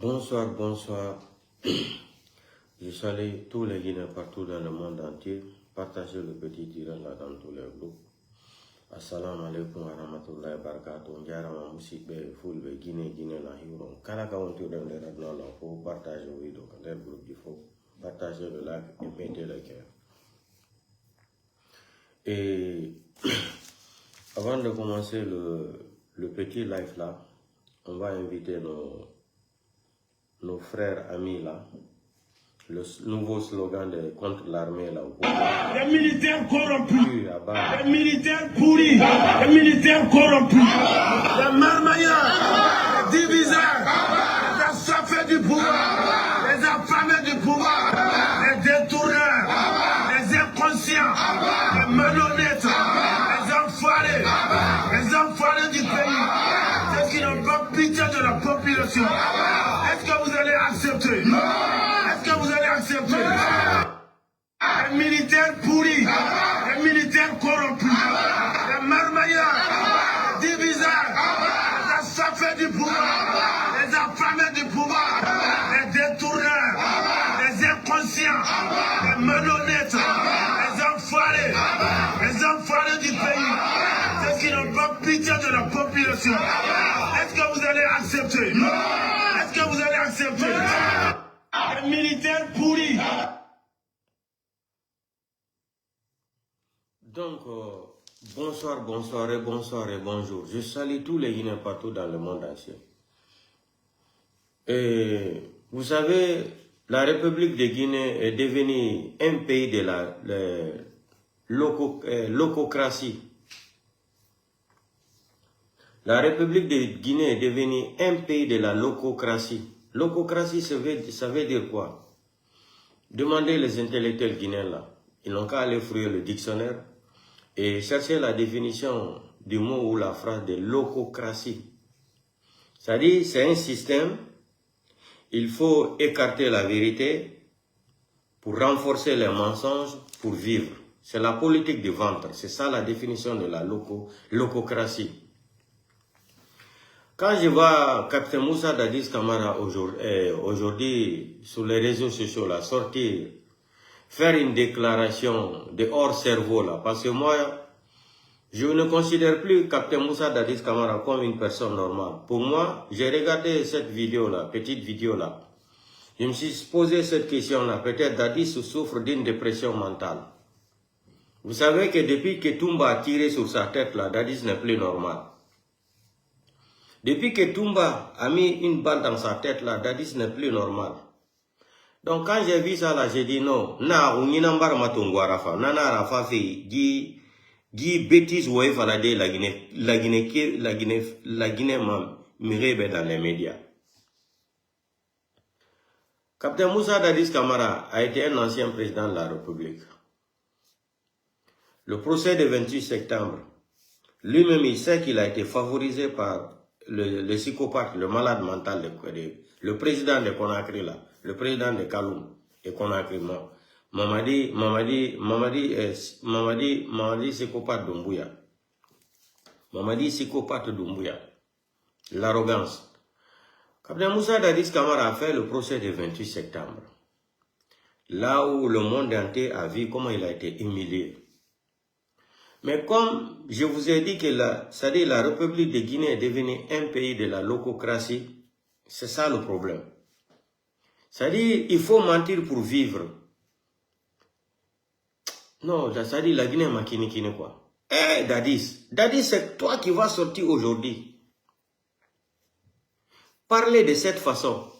Bonsoir, bonsoir. Je salue tous les Guinéens partout dans le monde entier. Partagez le petit tirant là dans tous les groupes. Assalamu alaikum wa rahmatullahi wa barakatuh. Njarama musidɓe fulɓe Guinée la hiwron. Kala ka wonti ɗon nder aduna ɗo fof partage o vidéo ko nder groupe ji fof. Partagez le like et mettez le cœur. Et avant de commencer le petit live là, on va inviter nos frères amis là. Le nouveau slogan contre l'armée là. Les militaires corrompus, les militaires pourris, les militaires corrompus, les marmailleurs, les diviseurs, les assoiffés du pouvoir, les affamés du pouvoir, les détourneurs, les inconscients, les malhonnêtes, les enfoirés du pays, ceux qui n'ont pas pitié de la population. Est-ce que vous allez accepter? Est-ce que vous allez accepter? Les militaires pourris, les militaires corrompus, les marmailleurs, les diviseurs, les assoiffés du pouvoir, les affamés du pouvoir, les détourneurs, les inconscients, les malhonnêtes, les enfoirés du pays, ceux qui n'ont pas pitié de la population. Est-ce que vous allez accepter? Est-ce que vous allez accepter? Les militaires pourris. Donc, bonsoir, bonsoir et bonjour. Je salue tous les Guinéens partout dans le monde entier. Et vous savez, la République de Guinée est devenue un pays de la lococratie. La République de Guinée est devenue un pays de la lococratie. Lococratie, ça veut dire quoi? Demandez les intellectuels guinéens là. Ils n'ont qu'à aller fouiller le dictionnaire et chercher la définition du mot ou la phrase de lococratie. C'est-à-dire, c'est un système, il faut écarter la vérité pour renforcer les mensonges pour vivre. C'est la politique du ventre, c'est ça la définition de la lococratie. Quand je vois Captain Moussa Dadis Camara aujourd'hui sur les réseaux sociaux là, sortir, faire une déclaration de hors cerveau là, parce que moi, je ne considère plus Captain Moussa Dadis Camara comme une personne normale. Pour moi, j'ai regardé cette vidéo là, petite vidéo là, je me suis posé cette question là, peut-être Dadis souffre d'une dépression mentale. Vous savez que depuis que Toumba a tiré sur sa tête là, Dadis n'est plus normal. Depuis que Toumba a mis une balle dans sa tête là, Dadis n'est plus normal. Donc quand j'ai vu ça là, j'ai dit non, na uninambar matungwa rafa, nana rafa fi gi bêtise ouais falade la Guinée mirebe dans les médias. Captain Moussa Dadis Camara a été un ancien président de la République. Le procès du 28 septembre, lui-même il sait qu'il a été favorisé par le psychopathe, le malade mental, le président de Conakry là, le président de Kaloum et Conakry, Mamadi psychopathe Doumbouya. Mamadi psychopathe Doumbouya. L'arrogance. Captain Moussa Dadis Camara a fait le procès du 28 septembre. Là où le monde entier a vu comment il a été humilié. Mais comme je vous ai dit que la République de Guinée est devenue un pays de la lococratie, c'est ça le problème. C'est-à-dire il faut mentir pour vivre. Non, c'est-à-dire la Guinée m'a kini quoi. Eh Dadis, c'est toi qui vas sortir aujourd'hui. Parler de cette façon.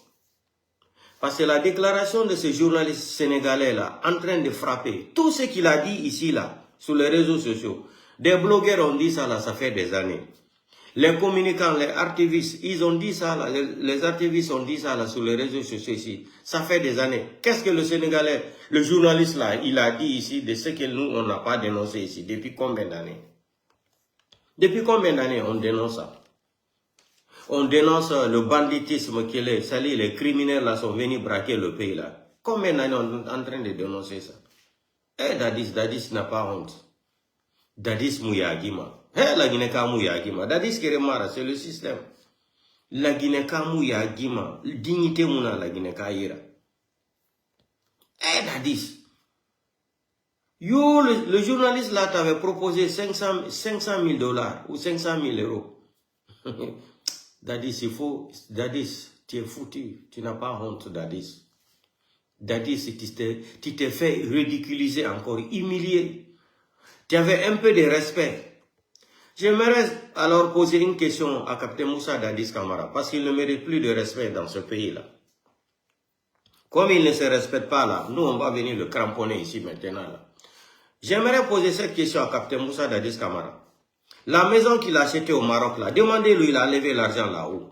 Parce que la déclaration de ce journaliste sénégalais là, en train de frapper, tout ce qu'il a dit ici là, sur les réseaux sociaux. Des blogueurs ont dit ça là, ça fait des années. Les communicants, les activistes, ils ont dit ça là, les activistes ont dit ça là sur les réseaux sociaux ici. Ça fait des années. Qu'est-ce que le Sénégalais, le journaliste là, il a dit ici de ce que nous, on n'a pas dénoncé ici. Depuis combien d'années? Depuis combien d'années on dénonce ça? On dénonce le banditisme qui est, c'est-à-dire les criminels là sont venus braquer le pays là. Combien d'années on est en train de dénoncer ça? Eh, Dadis n'a pas honte. Dadis Mouyagima. Eh, la Guinée Mouyagima. Dadis Keremara, c'est le système. La Guinée Kamou ya Guima, dignité mouna la Guinée Kaira. Eh, Dadis. Yo, le journaliste là t'avait proposé 500 000 dollars ou 500 000 euros. Dadis, il faut. Dadis, tu es foutu. Tu n'as pas honte, Dadis. Dadis, tu t'es fait ridiculiser encore, humilier. Tu avais un peu de respect. J'aimerais alors poser une question à Captain Moussa Dadis Camara, parce qu'il ne mérite plus de respect dans ce pays-là. Comme il ne se respecte pas là, nous on va venir le cramponner ici maintenant là. J'aimerais poser cette question à Captain Moussa Dadis Camara. La maison qu'il a achetée au Maroc là, demandez-lui, il a levé l'argent là-haut.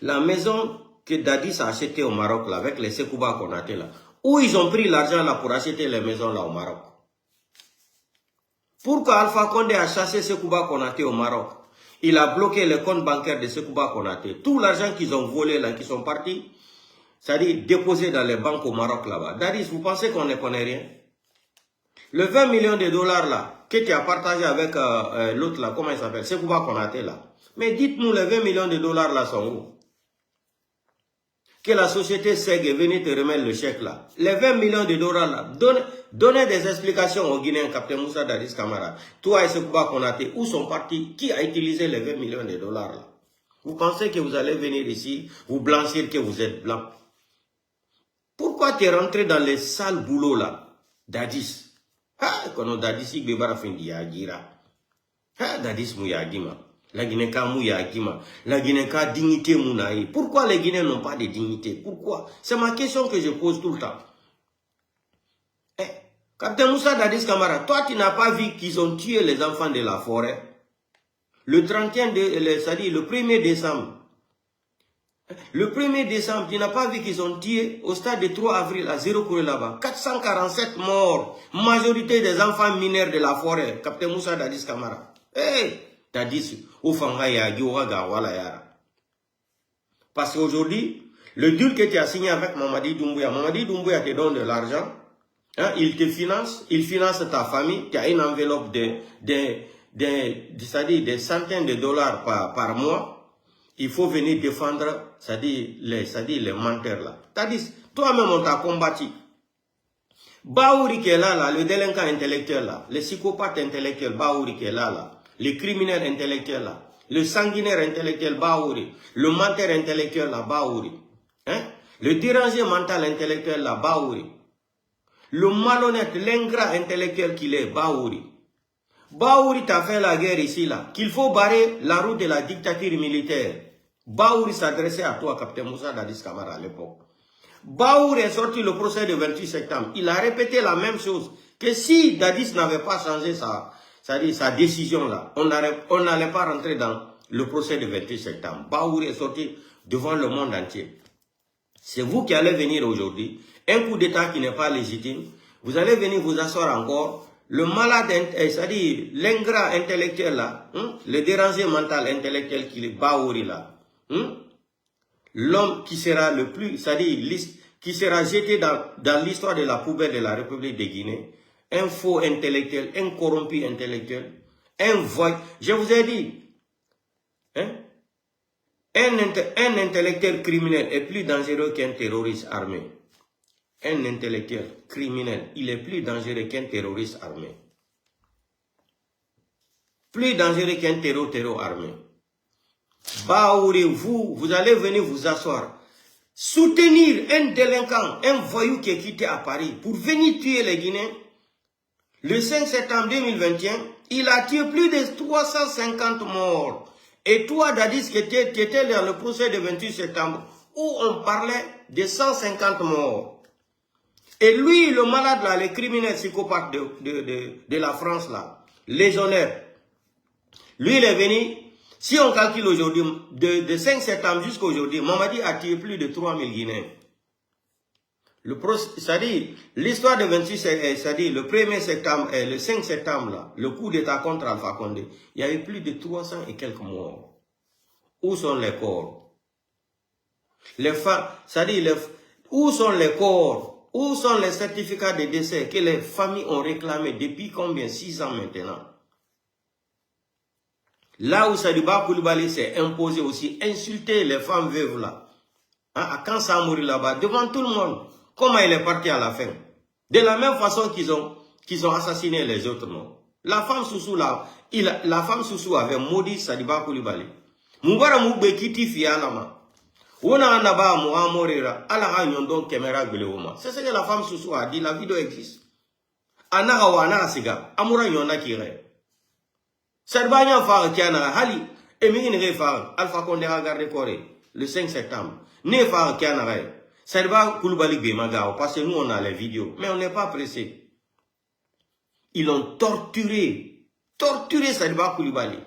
La maison que Dadis a achetée au Maroc là, avec les Sekouba Konaté là, où ils ont pris l'argent là pour acheter les maisons là au Maroc. Pourquoi Alpha Condé a chassé Sekouba Konaté au Maroc? Il a bloqué les comptes bancaires de Sekouba Konaté. Tout l'argent qu'ils ont volé là, qui sont partis, c'est-à-dire déposé dans les banques au Maroc là-bas. Dadis, vous pensez qu'on ne connaît rien? Le 20 millions de dollars là, que tu as partagé avec l'autre là, comment il s'appelle? Sekouba Konaté là. Mais dites-nous, les 20 millions de dollars là sont où? Que la société SEG est venue te remettre le chèque là. Les 20 millions de dollars là, donnez des explications aux Guinéens, Captain Moussa Dadis Camara. Toi et Sekouba Konaté, où sont partis? Qui a utilisé les 20 millions de dollars là? Vous pensez que vous allez venir ici, vous blanchir que vous êtes blanc? Pourquoi tu es rentré dans les sales boulots là, Dadis? Ah, quand Dadis, il bébara fin d'Yagira. Ah, Dadis Mouyagima. La Guinée Mouyagima. La Guinée dignité Mounaï. Pourquoi les Guinéens n'ont pas de dignité? Pourquoi? C'est ma question que je pose tout le temps. Eh, Captain Moussa Dadis Camara, toi tu n'as pas vu qu'ils ont tué les enfants de la forêt? Le 31, c'est-à-dire le 1er décembre. Le 1er décembre, tu n'as pas vu qu'ils ont tué au stade de 3 avril à 0 Kouré là-bas. 447 morts. Majorité des enfants mineurs de la forêt. Captain Moussa Dadis Camara. Hey, Dadis, parce qu'aujourd'hui, le deal que tu as signé avec Mamadi Doumbouya te donne de l'argent. Hein, il te finance, il finance ta famille. Tu as une enveloppe c'est-à-dire des centaines de dollars par mois. Il faut venir défendre, c'est-à-dire les menteurs là. C'est-à-dire, toi-même on t'a combattu. Baouri qui est là, le délinquant intellectuel là, le psychopathe intellectuel Baouri qui est là, le criminel intellectuel là, le sanguinaire intellectuel Baouri, le menteur intellectuel là, Baouri, hein? Le dérangé mental intellectuel là, Baouri, le malhonnête, l'ingrat intellectuel qu'il est, Baouri. Baouri t'a fait la guerre ici là, qu'il faut barrer la route de la dictature militaire. Baouri s'adressait à toi, Captain Moussa Dadis Camara à l'époque. Baouri est sorti le procès du 28 septembre. Il a répété la même chose. Que si Dadis n'avait pas changé sa décision là, on n'allait pas rentrer dans le procès du 28 septembre. Baouri est sorti devant le monde entier. C'est vous qui allez venir aujourd'hui. Un coup d'état qui n'est pas légitime. Vous allez venir vous asseoir encore. Le malade, c'est-à-dire l'ingrat intellectuel là, le dérangé mental intellectuel qui est Baouri là. L'homme qui sera le plus, c'est-à-dire qui sera jeté dans l'histoire de la poubelle de la République de Guinée, un faux intellectuel, un corrompu intellectuel, un voyou. Je vous ai dit, hein, un intellectuel criminel est plus dangereux qu'un terroriste armé. Un intellectuel criminel, il est plus dangereux qu'un terroriste armé. Plus dangereux qu'un terror armé. Baouri, vous allez venir vous asseoir, soutenir un délinquant, un voyou qui est quitté à Paris pour venir tuer les Guinéens. Le 5 septembre 2021, il a tué plus de 350 morts. Et toi, Dadis, qui étais dans le procès du 28 septembre, où on parlait de 150 morts. Et lui, le malade là, le criminel psychopathe de la France là, légionnaire, lui il est venu. Si on calcule aujourd'hui, de 5 septembre jusqu'à aujourd'hui, Mamadi a tué plus de 3000 Guinéens. C'est-à-dire, l'histoire de 28 septembre, c'est-à-dire le 1er septembre et le 5 septembre, là, le coup d'État contre Alpha Condé, il y a eu plus de 300 et quelques morts. Où sont les corps? Les femmes, c'est-à-dire, où sont les corps? Où sont les certificats de décès que les familles ont réclamés depuis combien? 6 ans maintenant. Là où Sadiba Koulibaly s'est imposé aussi, insulter les femmes veuves là. Hein, quand ça a mouru là-bas, devant tout le monde. Comment il est parti à la fin? De la même façon qu'ils ont assassiné les autres, non? La femme Soussou là, la femme Soussou avait maudit Sadiba Koulibaly. Moubara moube kiti fialama. Ona anaba moa morira, ala nyondon kemera gleoma. C'est ce que la femme Soussou a dit, la vidéo existe. Anara wa anara siga, amura nyona kire. Sadiba nyan fara kiana hali, emi inre fara, Alpha Condé a gardé Corée, le 5 septembre. Ne fara kiana ray. Sadiba Koulibaly bemagao, parce que nous on a les vidéos, mais on n'est pas pressé. Ils ont torturé Sadiba Koulibaly.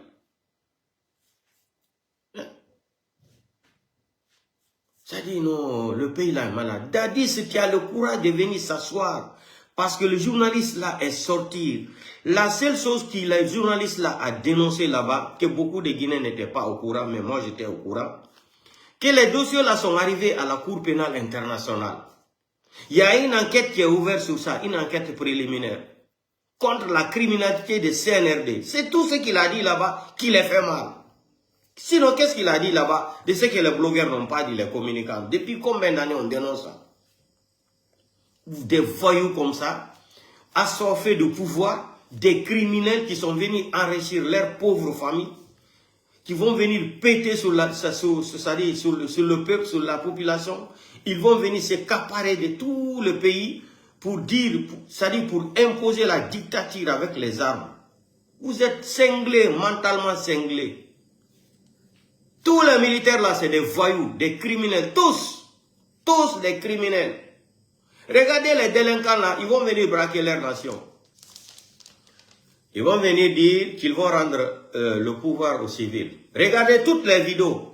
Ça dit non, le pays là est malade. Dadi, c'est qui a le courage de venir s'asseoir. Parce que le journaliste là est sorti. La seule chose que le journaliste là a dénoncé là-bas, que beaucoup de Guinéens n'étaient pas au courant, mais moi j'étais au courant, que les dossiers là sont arrivés à la Cour pénale internationale. Il y a une enquête qui est ouverte sur ça, une enquête préliminaire, contre la criminalité de CNRD. C'est tout ce qu'il a dit là-bas qui les fait mal. Sinon, qu'est-ce qu'il a dit là-bas de ce que les blogueurs n'ont pas dit, les communicants? Depuis combien d'années on dénonce ça? Des voyous comme ça, assoiffés de pouvoir, des criminels qui sont venus enrichir leurs pauvres familles, qui vont venir péter sur le peuple, sur la population. Ils vont venir s'accaparer de tout le pays pour dire, c'est-à-dire pour imposer la dictature avec les armes. Vous êtes cinglés, mentalement cinglés. Tous les militaires là, c'est des voyous, des criminels, tous des criminels. Regardez les délinquants là, ils vont venir braquer leur nation. Ils vont venir dire qu'ils vont rendre le pouvoir aux civils. Regardez toutes les vidéos.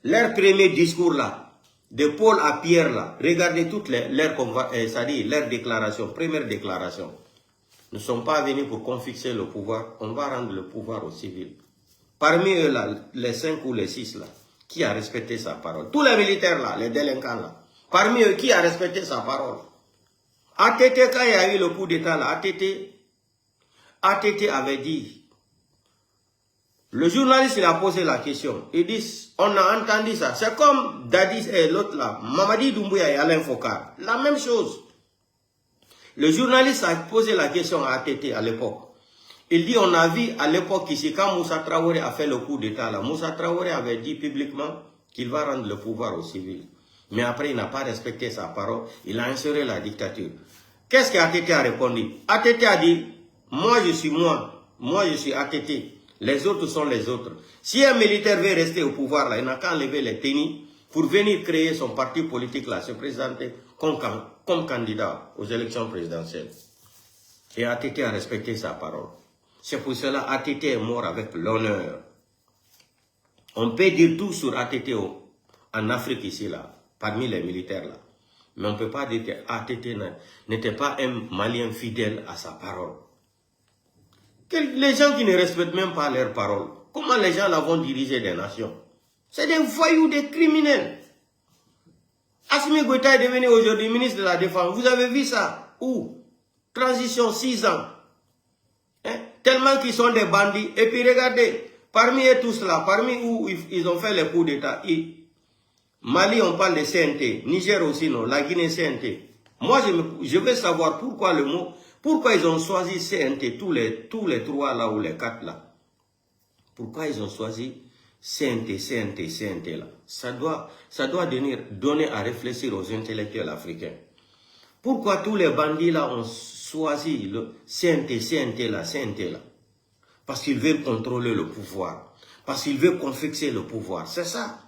Leur premier discours là, de Paul à Pierre là, regardez toutes leurs déclarations, première déclaration. Nous ne sommes pas venus pour confisquer le pouvoir, on va rendre le pouvoir aux civils. Parmi eux là, les 5 ou les 6 là, qui a respecté sa parole? Tous les militaires là, les délinquants là, parmi eux, qui a respecté sa parole? ATT, quand il y a eu le coup d'état là, ATT avait dit, le journaliste il a posé la question, il dit, on a entendu ça, c'est comme Dadis et l'autre là, Mamadi Doumbouya et Alain Foka, la même chose. Le journaliste a posé la question à ATT à l'époque. Il dit, on a vu à l'époque ici, quand Moussa Traoré a fait le coup d'état là, Moussa Traoré avait dit publiquement qu'il va rendre le pouvoir aux civils. Mais après, il n'a pas respecté sa parole, il a instauré la dictature. Qu'est-ce que ATT a répondu? ATT a dit, moi je suis ATT, les autres sont les autres. Si un militaire veut rester au pouvoir là, il n'a qu'à enlever les tennis pour venir créer son parti politique là, se présenter comme candidat aux élections présidentielles. Et ATT a respecté sa parole. C'est pour cela ATT est mort avec l'honneur. On peut dire tout sur ATT en Afrique ici, là, parmi les militaires là. Mais on ne peut pas dire que ATT n'était pas un Malien fidèle à sa parole. Les gens qui ne respectent même pas leur parole, comment les gens là vont diriger des nations? C'est des voyous, des criminels. Assimi Goïta est devenu aujourd'hui ministre de la Défense. Vous avez vu ça? Où? Transition 6 ans. Hein? Tellement qu'ils sont des bandits. Et puis regardez, parmi eux tous là, parmi où ils ont fait les coups d'État, Mali on parle de CNT, Niger aussi non, la Guinée CNT. Moi je veux savoir pourquoi pourquoi ils ont choisi CNT, tous les 3 là ou les 4 là. Pourquoi ils ont choisi CNT là. Ça doit donner à réfléchir aux intellectuels africains. Pourquoi tous les bandits là ont choisi le CNT là? Parce qu'ils veulent contrôler le pouvoir. Parce qu'ils veulent confisquer le pouvoir. C'est ça.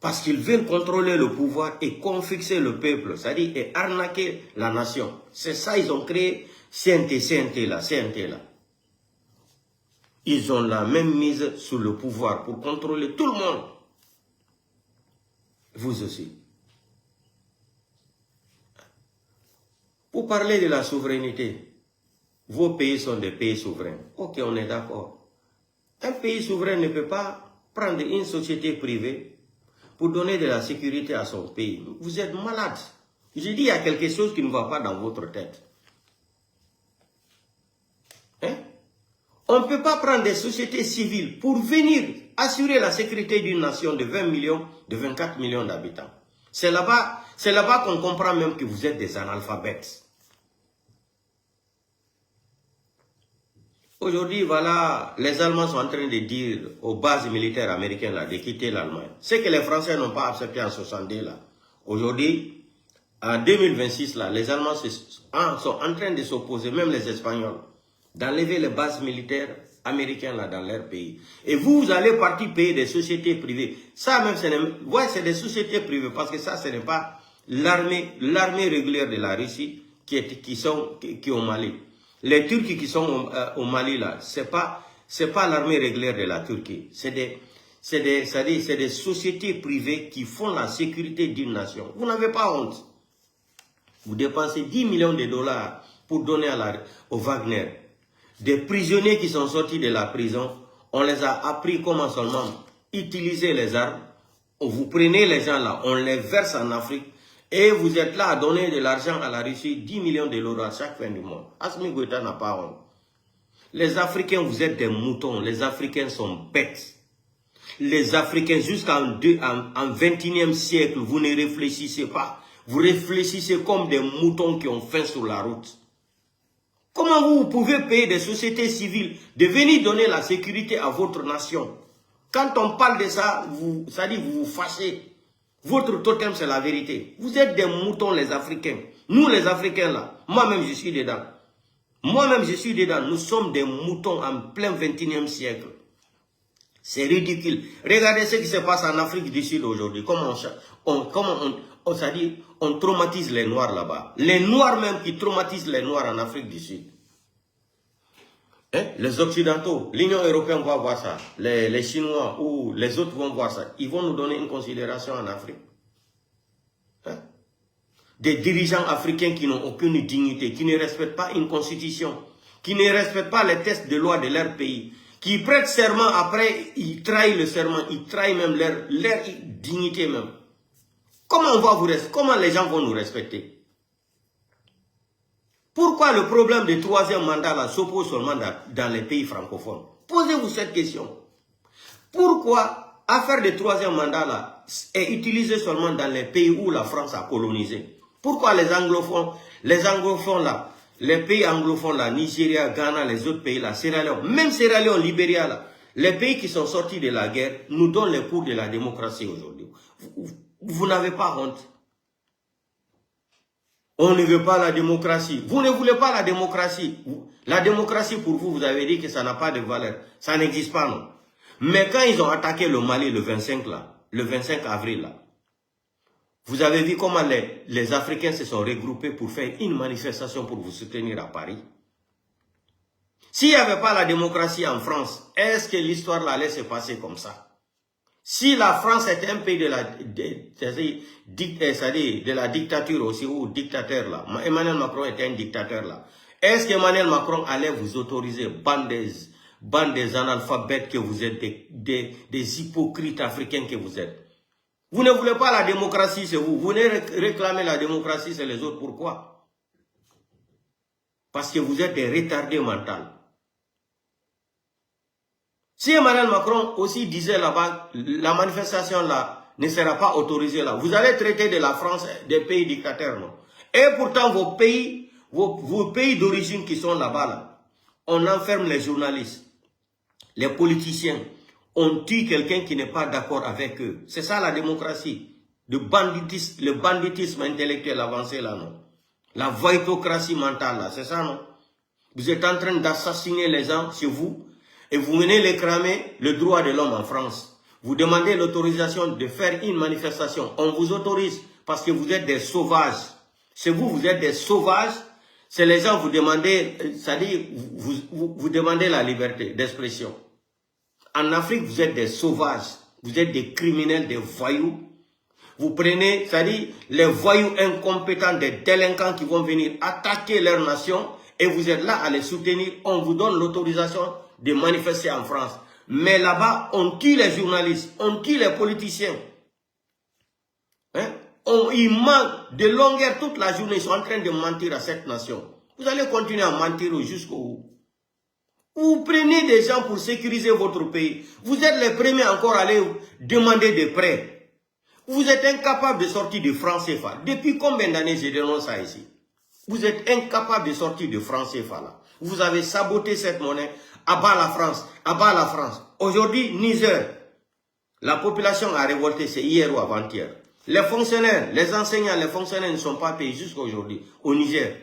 Parce qu'ils veulent contrôler le pouvoir et confisquer le peuple. C'est-à-dire et arnaquer la nation. C'est ça, ils ont créé CNT là. Ils ont la même mise sur le pouvoir pour contrôler tout le monde. Vous aussi. Pour parler de la souveraineté, vos pays sont des pays souverains. Ok, on est d'accord. Un pays souverain ne peut pas prendre une société privée pour donner de la sécurité à son pays. Vous êtes malade. J'ai dit, il y a quelque chose qui ne va pas dans votre tête. Hein? On ne peut pas prendre des sociétés civiles pour venir assurer la sécurité d'une nation de 20 millions, de 24 millions d'habitants. C'est là-bas qu'on comprend même que vous êtes des analphabètes. Aujourd'hui, voilà, les Allemands sont en train de dire aux bases militaires américaines là, de quitter l'Allemagne. Ce que les Français n'ont pas accepté en 1962 là. Aujourd'hui, en 2026 là, les Allemands sont en train de s'opposer, même les Espagnols, d'enlever les bases militaires américaines là dans leur pays. Et vous allez partir payer des sociétés privées. Ça même, c'est des sociétés privées parce que ça, ce n'est pas l'armée régulière de la Russie qui est au Mali. Les Turcs qui sont au Mali là, c'est pas l'armée régulière de la Turquie. C'est des sociétés privées qui font la sécurité d'une nation. Vous n'avez pas honte. Vous dépensez 10 millions de dollars pour donner au Wagner. Des prisonniers qui sont sortis de la prison, on les a appris comment seulement utiliser les armes. Vous prenez les gens là, on les verse en Afrique. Et vous êtes là à donner de l'argent à la Russie, 10 millions de dollars à chaque fin du mois. Assimi Goïta n'a pas honte. Les Africains, vous êtes des moutons. Les Africains sont bêtes. Les Africains, jusqu'en 21e siècle, vous ne réfléchissez pas. Vous réfléchissez comme des moutons qui ont faim sur la route. Comment vous pouvez payer des sociétés civiles de venir donner la sécurité à votre nation? Quand on parle de ça, vous vous fâchez. Votre totem, c'est la vérité. Vous êtes des moutons, les Africains. Nous, les Africains, là, moi-même, je suis dedans. Moi-même, je suis dedans. Nous sommes des moutons en plein 21e siècle. C'est ridicule. Regardez ce qui se passe en Afrique du Sud aujourd'hui. Comment on traumatise les Noirs là-bas. Les Noirs même qui traumatisent les Noirs en Afrique du Sud. Hein? Les Occidentaux, l'Union européenne va voir ça. Les Chinois ou les autres vont voir ça. Ils vont nous donner une considération en Afrique. Hein? Des dirigeants africains qui n'ont aucune dignité, qui ne respectent pas une constitution, qui ne respectent pas les textes de loi de leur pays, qui prêtent serment, après ils trahissent le serment, ils trahissent même leur dignité même. Comment les gens vont nous respecter? Pourquoi le problème du troisième mandat s'oppose seulement dans les pays francophones? Posez-vous cette question. Pourquoi l'affaire du troisième mandat est utilisée seulement dans les pays où la France a colonisé? Pourquoi les anglophones là, les pays anglophones là, Nigeria, Ghana, les autres pays là, Sierra Leone, même Sierra Leone, Libéria là, les pays qui sont sortis de la guerre nous donnent les cours de la démocratie aujourd'hui. Vous n'avez pas honte. On ne veut pas la démocratie. Vous ne voulez pas la démocratie. La démocratie, pour vous, vous avez dit que ça n'a pas de valeur. Ça n'existe pas, non. Mais quand ils ont attaqué le Mali le 25 avril, là, vous avez vu comment les Africains se sont regroupés pour faire une manifestation pour vous soutenir à Paris. S'il n'y avait pas la démocratie en France, est-ce que l'histoire allait se passer comme ça? Si la France était un pays de la dictature aussi, ou dictateur là, Emmanuel Macron était un dictateur là, est-ce qu'Emmanuel Macron allait vous autoriser, bande des analphabètes que vous êtes, des hypocrites africains que vous êtes? Vous ne voulez pas la démocratie, c'est vous. Vous venez réclamer la démocratie, c'est les autres. Pourquoi? Parce que vous êtes des retardés mentaux. Si Emmanuel Macron aussi disait là-bas, la manifestation là ne sera pas autorisée là, vous allez traiter de la France des pays dictateurs, non? Et pourtant vos pays d'origine qui sont là-bas, là, on enferme les journalistes, les politiciens, on tue quelqu'un qui n'est pas d'accord avec eux. C'est ça la démocratie. Le banditisme intellectuel avancé là, non? La voïtocratie mentale là, c'est ça, non? Vous êtes en train d'assassiner les gens chez vous. Et vous venez réclamer le droit de l'homme en France. Vous demandez l'autorisation de faire une manifestation. On vous autorise parce que vous êtes des sauvages. C'est vous, vous êtes des sauvages. C'est les gens, vous demandez, c'est-à-dire, vous demandez la liberté d'expression. En Afrique, vous êtes des sauvages. Vous êtes des criminels, des voyous. Vous prenez, c'est-à-dire, les voyous incompétents, des délinquants qui vont venir attaquer leur nation et vous êtes là à les soutenir. On vous donne l'autorisation de manifester en France. Mais là-bas, on tue les journalistes, on tue les politiciens. Hein? Ils mentent de longueur toute la journée, ils sont en train de mentir à cette nation. Vous allez continuer à mentir jusqu'au bout. Vous prenez des gens pour sécuriser votre pays. Vous êtes les premiers encore à aller demander des prêts. Vous êtes incapable de sortir de franc CFA. Depuis combien d'années je dénonce ça ici? Vous êtes incapable de sortir de franc CFA là. Vous avez saboté cette monnaie. Abat la France. Abat la France. Aujourd'hui, Niger. La population a révolté, c'est hier ou avant-hier. Les fonctionnaires, les enseignants, les fonctionnaires ne sont pas payés jusqu'à aujourd'hui au Niger.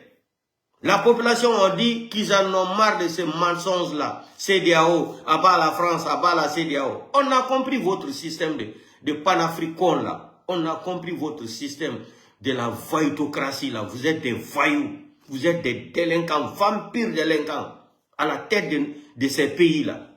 La population a dit qu'ils en ont marre de ces mensonges-là. CEDEAO, abat la France, abat la CEDEAO. On a compris votre système de panafricain là. On a compris votre système de la voyutocratie là. Vous êtes des voyous. Vous êtes des délinquants, vampires délinquants à la tête de ces pays-là.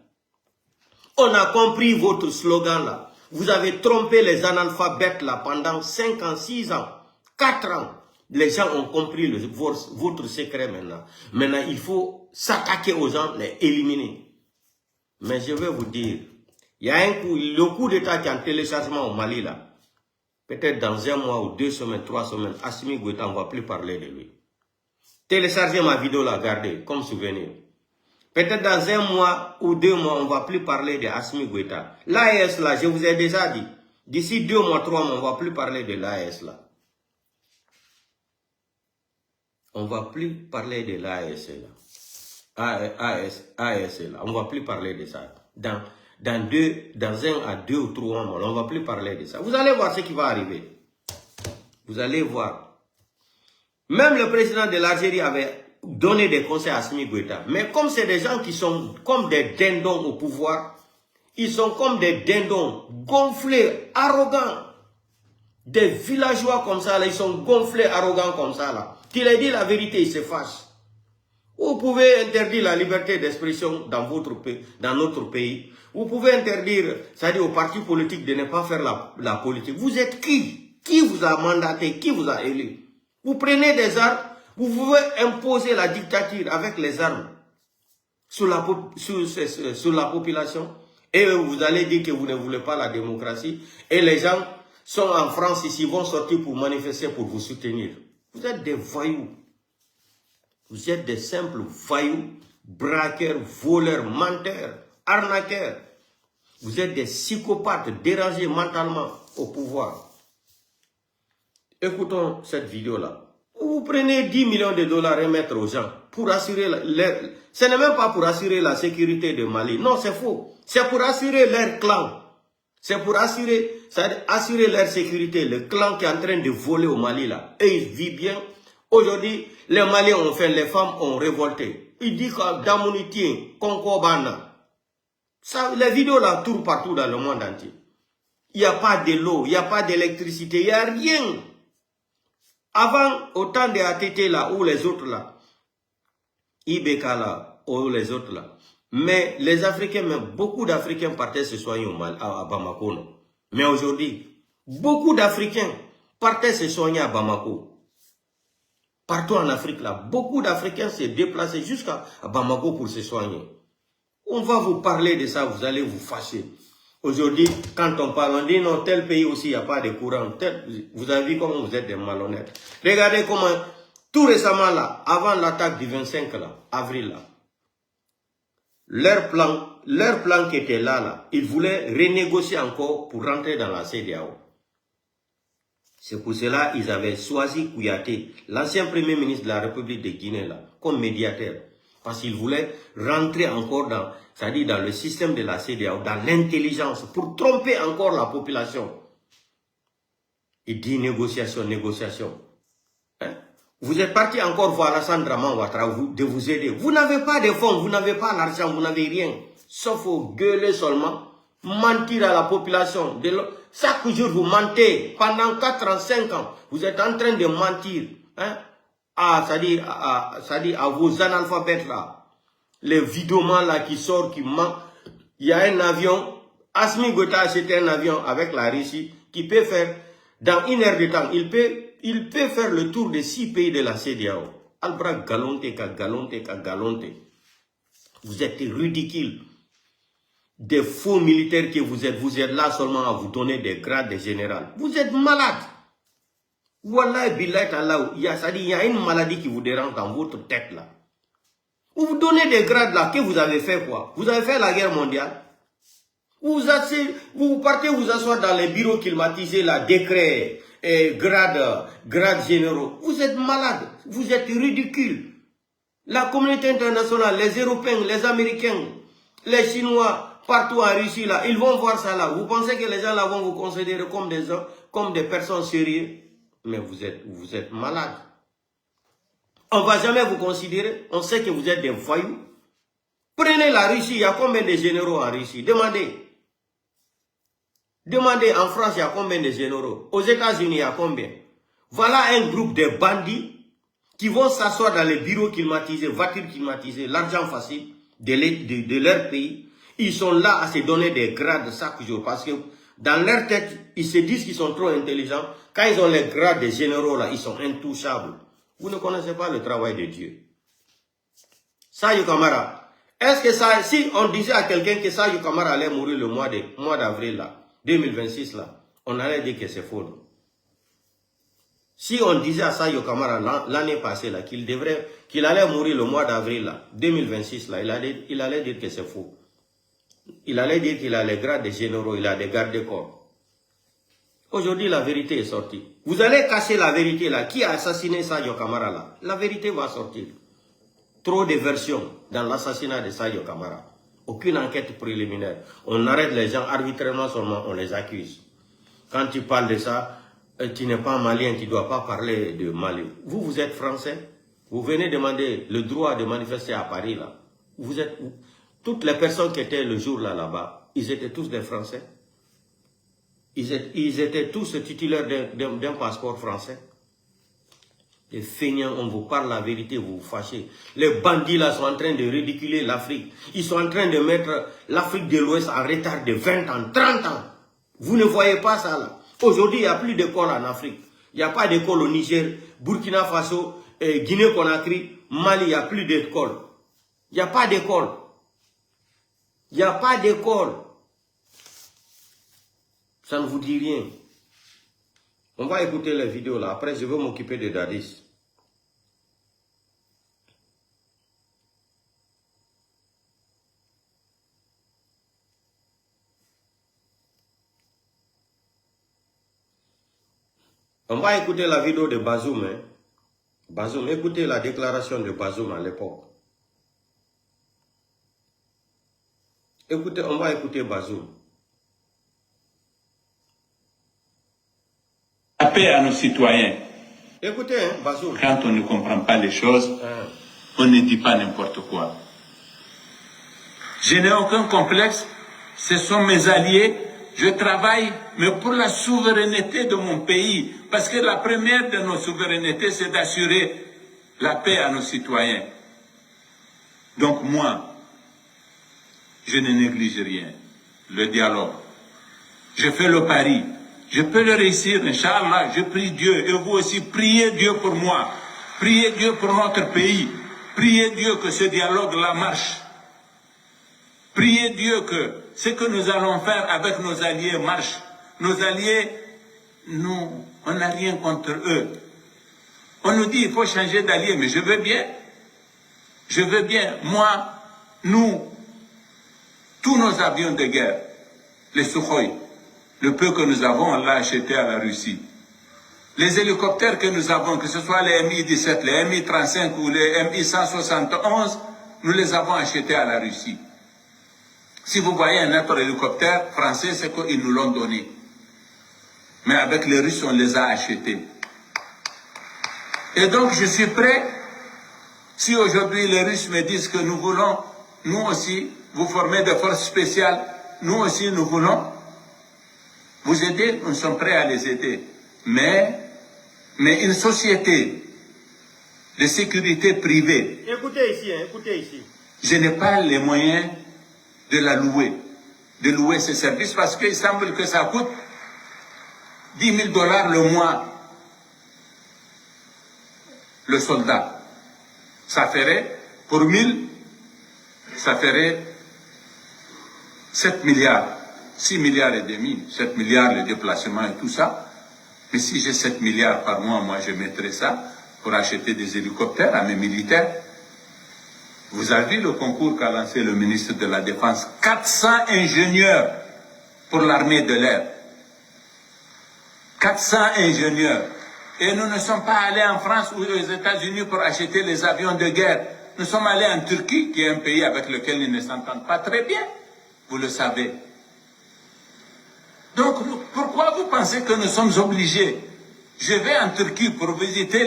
On a compris votre slogan là. Vous avez trompé les analphabètes là pendant 5 ans, 6 ans, 4 ans. Les gens ont compris votre secret maintenant. Maintenant, il faut s'attaquer aux gens, les éliminer. Mais je vais vous dire, il y a un coup, le coup d'état qui est en téléchargement au Mali là. Peut-être dans 1 mois ou 2 semaines, 3 semaines, Assimi Goïta, on ne va plus parler de lui. Téléchargez ma vidéo là, gardez comme souvenir. Peut-être dans 1 mois ou 2 mois, on ne va plus parler de Assimi Goïta. L'AES là, je vous ai déjà dit, d'ici 2 mois, 3 mois, on ne va plus parler de l'AES là. On ne va plus parler de l'AES là. AES là. On ne va plus parler de ça. Dans 1 à 2 ou 3 mois, on ne va plus parler de ça. Vous allez voir ce qui va arriver. Vous allez voir. Même le président de l'Algérie avait donné des conseils à Assimi Goïta. Mais comme c'est des gens qui sont comme des dindons au pouvoir, ils sont comme des dindons gonflés, arrogants. Des villageois comme ça, là, ils sont gonflés, arrogants comme ça. Là. Tu leur dis la vérité, ils se fâchent. Vous pouvez interdire la liberté d'expression dans notre pays. Vous pouvez interdire, c'est-à-dire aux partis politiques de ne pas faire la politique. Vous êtes qui? Qui vous a mandaté? Qui vous a élu? Vous prenez des armes, vous pouvez imposer la dictature avec les armes sur la population. Et vous allez dire que vous ne voulez pas la démocratie. Et les gens sont en France ici, vont sortir pour manifester, pour vous soutenir. Vous êtes des voyous. Vous êtes des simples voyous, braqueurs, voleurs, menteurs, arnaqueurs. Vous êtes des psychopathes dérangés mentalement au pouvoir. Écoutons cette vidéo-là. Vous prenez 10 millions de dollars et mettre aux gens pour assurer ce n'est même pas pour assurer la sécurité de Mali. Non, c'est faux. C'est pour assurer leur clan. C'est pour assurer leur sécurité. Le clan qui est en train de voler au Mali là. Et ils vivent bien. Aujourd'hui, les Maliens ont fait, les femmes ont révolté. Ils disent que Damonitien, Konkobana. Les vidéos là tournent partout dans le monde entier. Il n'y a pas de l'eau, il n'y a pas d'électricité, il n'y a rien. Avant, au temps de ATT là, ou les autres là, IBK là, ou les autres là. Mais les Africains, même beaucoup d'Africains partaient se soigner à Bamako. Non? Mais aujourd'hui, beaucoup d'Africains partaient se soigner à Bamako. Partout en Afrique là, beaucoup d'Africains se déplaçaient jusqu'à Bamako pour se soigner. On va vous parler de ça, vous allez vous fâcher. Aujourd'hui, quand on parle, on dit non, tel pays aussi, il n'y a pas de courant. Vous avez vu comment vous êtes des malhonnêtes. Regardez comment, tout récemment là, avant l'attaque du 25 là, avril là, leur plan qui était là, ils voulaient renégocier encore pour rentrer dans la CEDEAO. C'est pour cela qu'ils avaient choisi Kouyaté, l'ancien premier ministre de la République de Guinée là, comme médiateur. Parce qu'ils voulaient rentrer encore dans, c'est-à-dire dans le système de la CEDEAO, dans l'intelligence, pour tromper encore la population. Il dit négociation, négociation. Hein? Vous êtes parti encore voir Alassane Dramane Ouattara de vous aider. Vous n'avez pas de fonds, vous n'avez pas l'argent, vous n'avez rien. Sauf vous gueuler seulement, mentir à la population. Chaque jour, vous mentez. Pendant 4 ans, 5 ans, vous êtes en train de mentir. Hein? C'est-à-dire à vos analphabètes là, les vidéomans là qui sortent, qui mentent. Il y a un avion, Assimi Goïta a acheté un avion avec la Russie qui peut faire, dans 1 heure de temps, il peut faire le tour de 6 pays de la CEDEAO. Albra galonte, galonte. Vous êtes ridicule. Des faux militaires que vous êtes là seulement à vous donner des grades de général. Vous êtes malade. Wallah, billah, Allah, il y a une maladie qui vous dérange dans votre tête là. Vous vous donnez des grades là, que vous avez fait quoi? Vous avez fait la guerre mondiale? Vous partez vous asseoir dans les bureaux climatisés, là, décrets, grades généraux. Vous êtes malade, vous êtes ridicule. La communauté internationale, les Européens, les Américains, les Chinois, partout en Russie, là, ils vont voir ça là. Vous pensez que les gens là vont vous considérer comme des personnes sérieuses? Mais vous êtes malade. On ne va jamais vous considérer. On sait que vous êtes des voyous. Prenez la Russie, il y a combien de généraux en Russie? Demandez. Demandez en France, il y a combien de généraux? Aux États-Unis, il y a combien? Voilà un groupe de bandits qui vont s'asseoir dans les bureaux climatisés, voitures climatisées, l'argent facile de leur pays. Ils sont là à se donner des grades chaque jour parce que dans leur tête, ils se disent qu'ils sont trop intelligents. Quand ils ont les grades des généraux, là, ils sont intouchables. Vous ne connaissez pas le travail de Dieu. Sayo Kamara, est-ce que ça, si on disait à quelqu'un que Sayo Kamara allait mourir le mois d'avril, là, 2026, là, on allait dire que c'est faux. Si on disait à Sayo Kamara l'année passée, là, qu'il allait mourir le mois d'avril, là, 2026, là, il allait dire que c'est faux. Il allait dire qu'il a les grades de généraux, il a des gardes de corps. Aujourd'hui, la vérité est sortie. Vous allez cacher la vérité là. Qui a assassiné Sayo Kamara là? La vérité va sortir. Trop de versions dans l'assassinat de Sayo Kamara. Aucune enquête préliminaire. On arrête les gens arbitrairement seulement, on les accuse. Quand tu parles de ça, tu n'es pas malien, tu ne dois pas parler de Mali. Vous êtes français. Vous venez demander le droit de manifester à Paris là. Toutes les personnes qui étaient le jour là-bas, ils étaient tous des Français. Ils étaient tous titulaires d'un passeport français. Les feignants, on vous parle la vérité, vous vous fâchez. Les bandits là sont en train de ridiculer l'Afrique. Ils sont en train de mettre l'Afrique de l'Ouest en retard de 20 ans, 30 ans. Vous ne voyez pas ça là. Aujourd'hui, il n'y a plus d'école en Afrique. Il n'y a pas d'école au Niger, Burkina Faso, Guinée-Conakry, Mali, il n'y a plus d'école. Il n'y a pas d'école. Il n'y a pas d'école. Ça ne vous dit rien. On va écouter les vidéos là. Après, je vais m'occuper de Dadis. On va écouter la vidéo de Bazoum. Hein. Bazoum, écoutez la déclaration de Bazoum à l'époque. Écoutez, on va écouter Bazoum. La paix à nos citoyens. Écoutez, hein, Bazoum. Quand on ne comprend pas les choses, on ne dit pas n'importe quoi. Je n'ai aucun complexe, ce sont mes alliés. Je travaille, mais pour la souveraineté de mon pays. Parce que la première de nos souverainetés, c'est d'assurer la paix à nos citoyens. Donc moi, je ne néglige rien. Le dialogue. Je fais le pari. Je peux le réussir, Inch'Allah. Je prie Dieu. Et vous aussi, priez Dieu pour moi. Priez Dieu pour notre pays. Priez Dieu que ce dialogue-là marche. Priez Dieu que ce que nous allons faire avec nos alliés marche. Nos alliés, nous, on n'a rien contre eux. On nous dit qu'il faut changer d'alliés, mais je veux bien. Je veux bien. Moi, nous, tous nos avions de guerre, les Sukhoi, le peu que nous avons, on l'a acheté à la Russie. Les hélicoptères que nous avons, que ce soit les Mi-17, les Mi-35 ou les Mi-171, nous les avons achetés à la Russie. Si vous voyez un autre hélicoptère français, c'est qu'ils nous l'ont donné. Mais avec les Russes, on les a achetés. Et donc, je suis prêt, si aujourd'hui les Russes me disent que nous voulons, nous aussi, vous former des forces spéciales, nous aussi, nous voulons vous aider, nous sommes prêts à les aider. Mais une société de sécurité privée, Écoutez ici, hein, écoutez ici. je n'ai pas les moyens de la louer, de louer ces services, parce qu'il semble que ça coûte 10 000 $ le mois, le soldat. Ça ferait, pour 1000, ça ferait 7 milliards, 6 milliards et demi, 7 milliards le déplacement et tout ça. Mais si j'ai 7 milliards par mois, moi je mettrais ça pour acheter des hélicoptères à mes militaires. Vous avez vu le concours qu'a lancé le ministre de la Défense, 400 ingénieurs pour l'armée de l'air. 400 ingénieurs. Et nous ne sommes pas allés en France ou aux États-Unis pour acheter les avions de guerre. Nous sommes allés en Turquie, qui est un pays avec lequel ils ne s'entendent pas très bien. Vous le savez. Donc, pourquoi vous pensez que nous sommes obligés? Je vais en Turquie pour visiter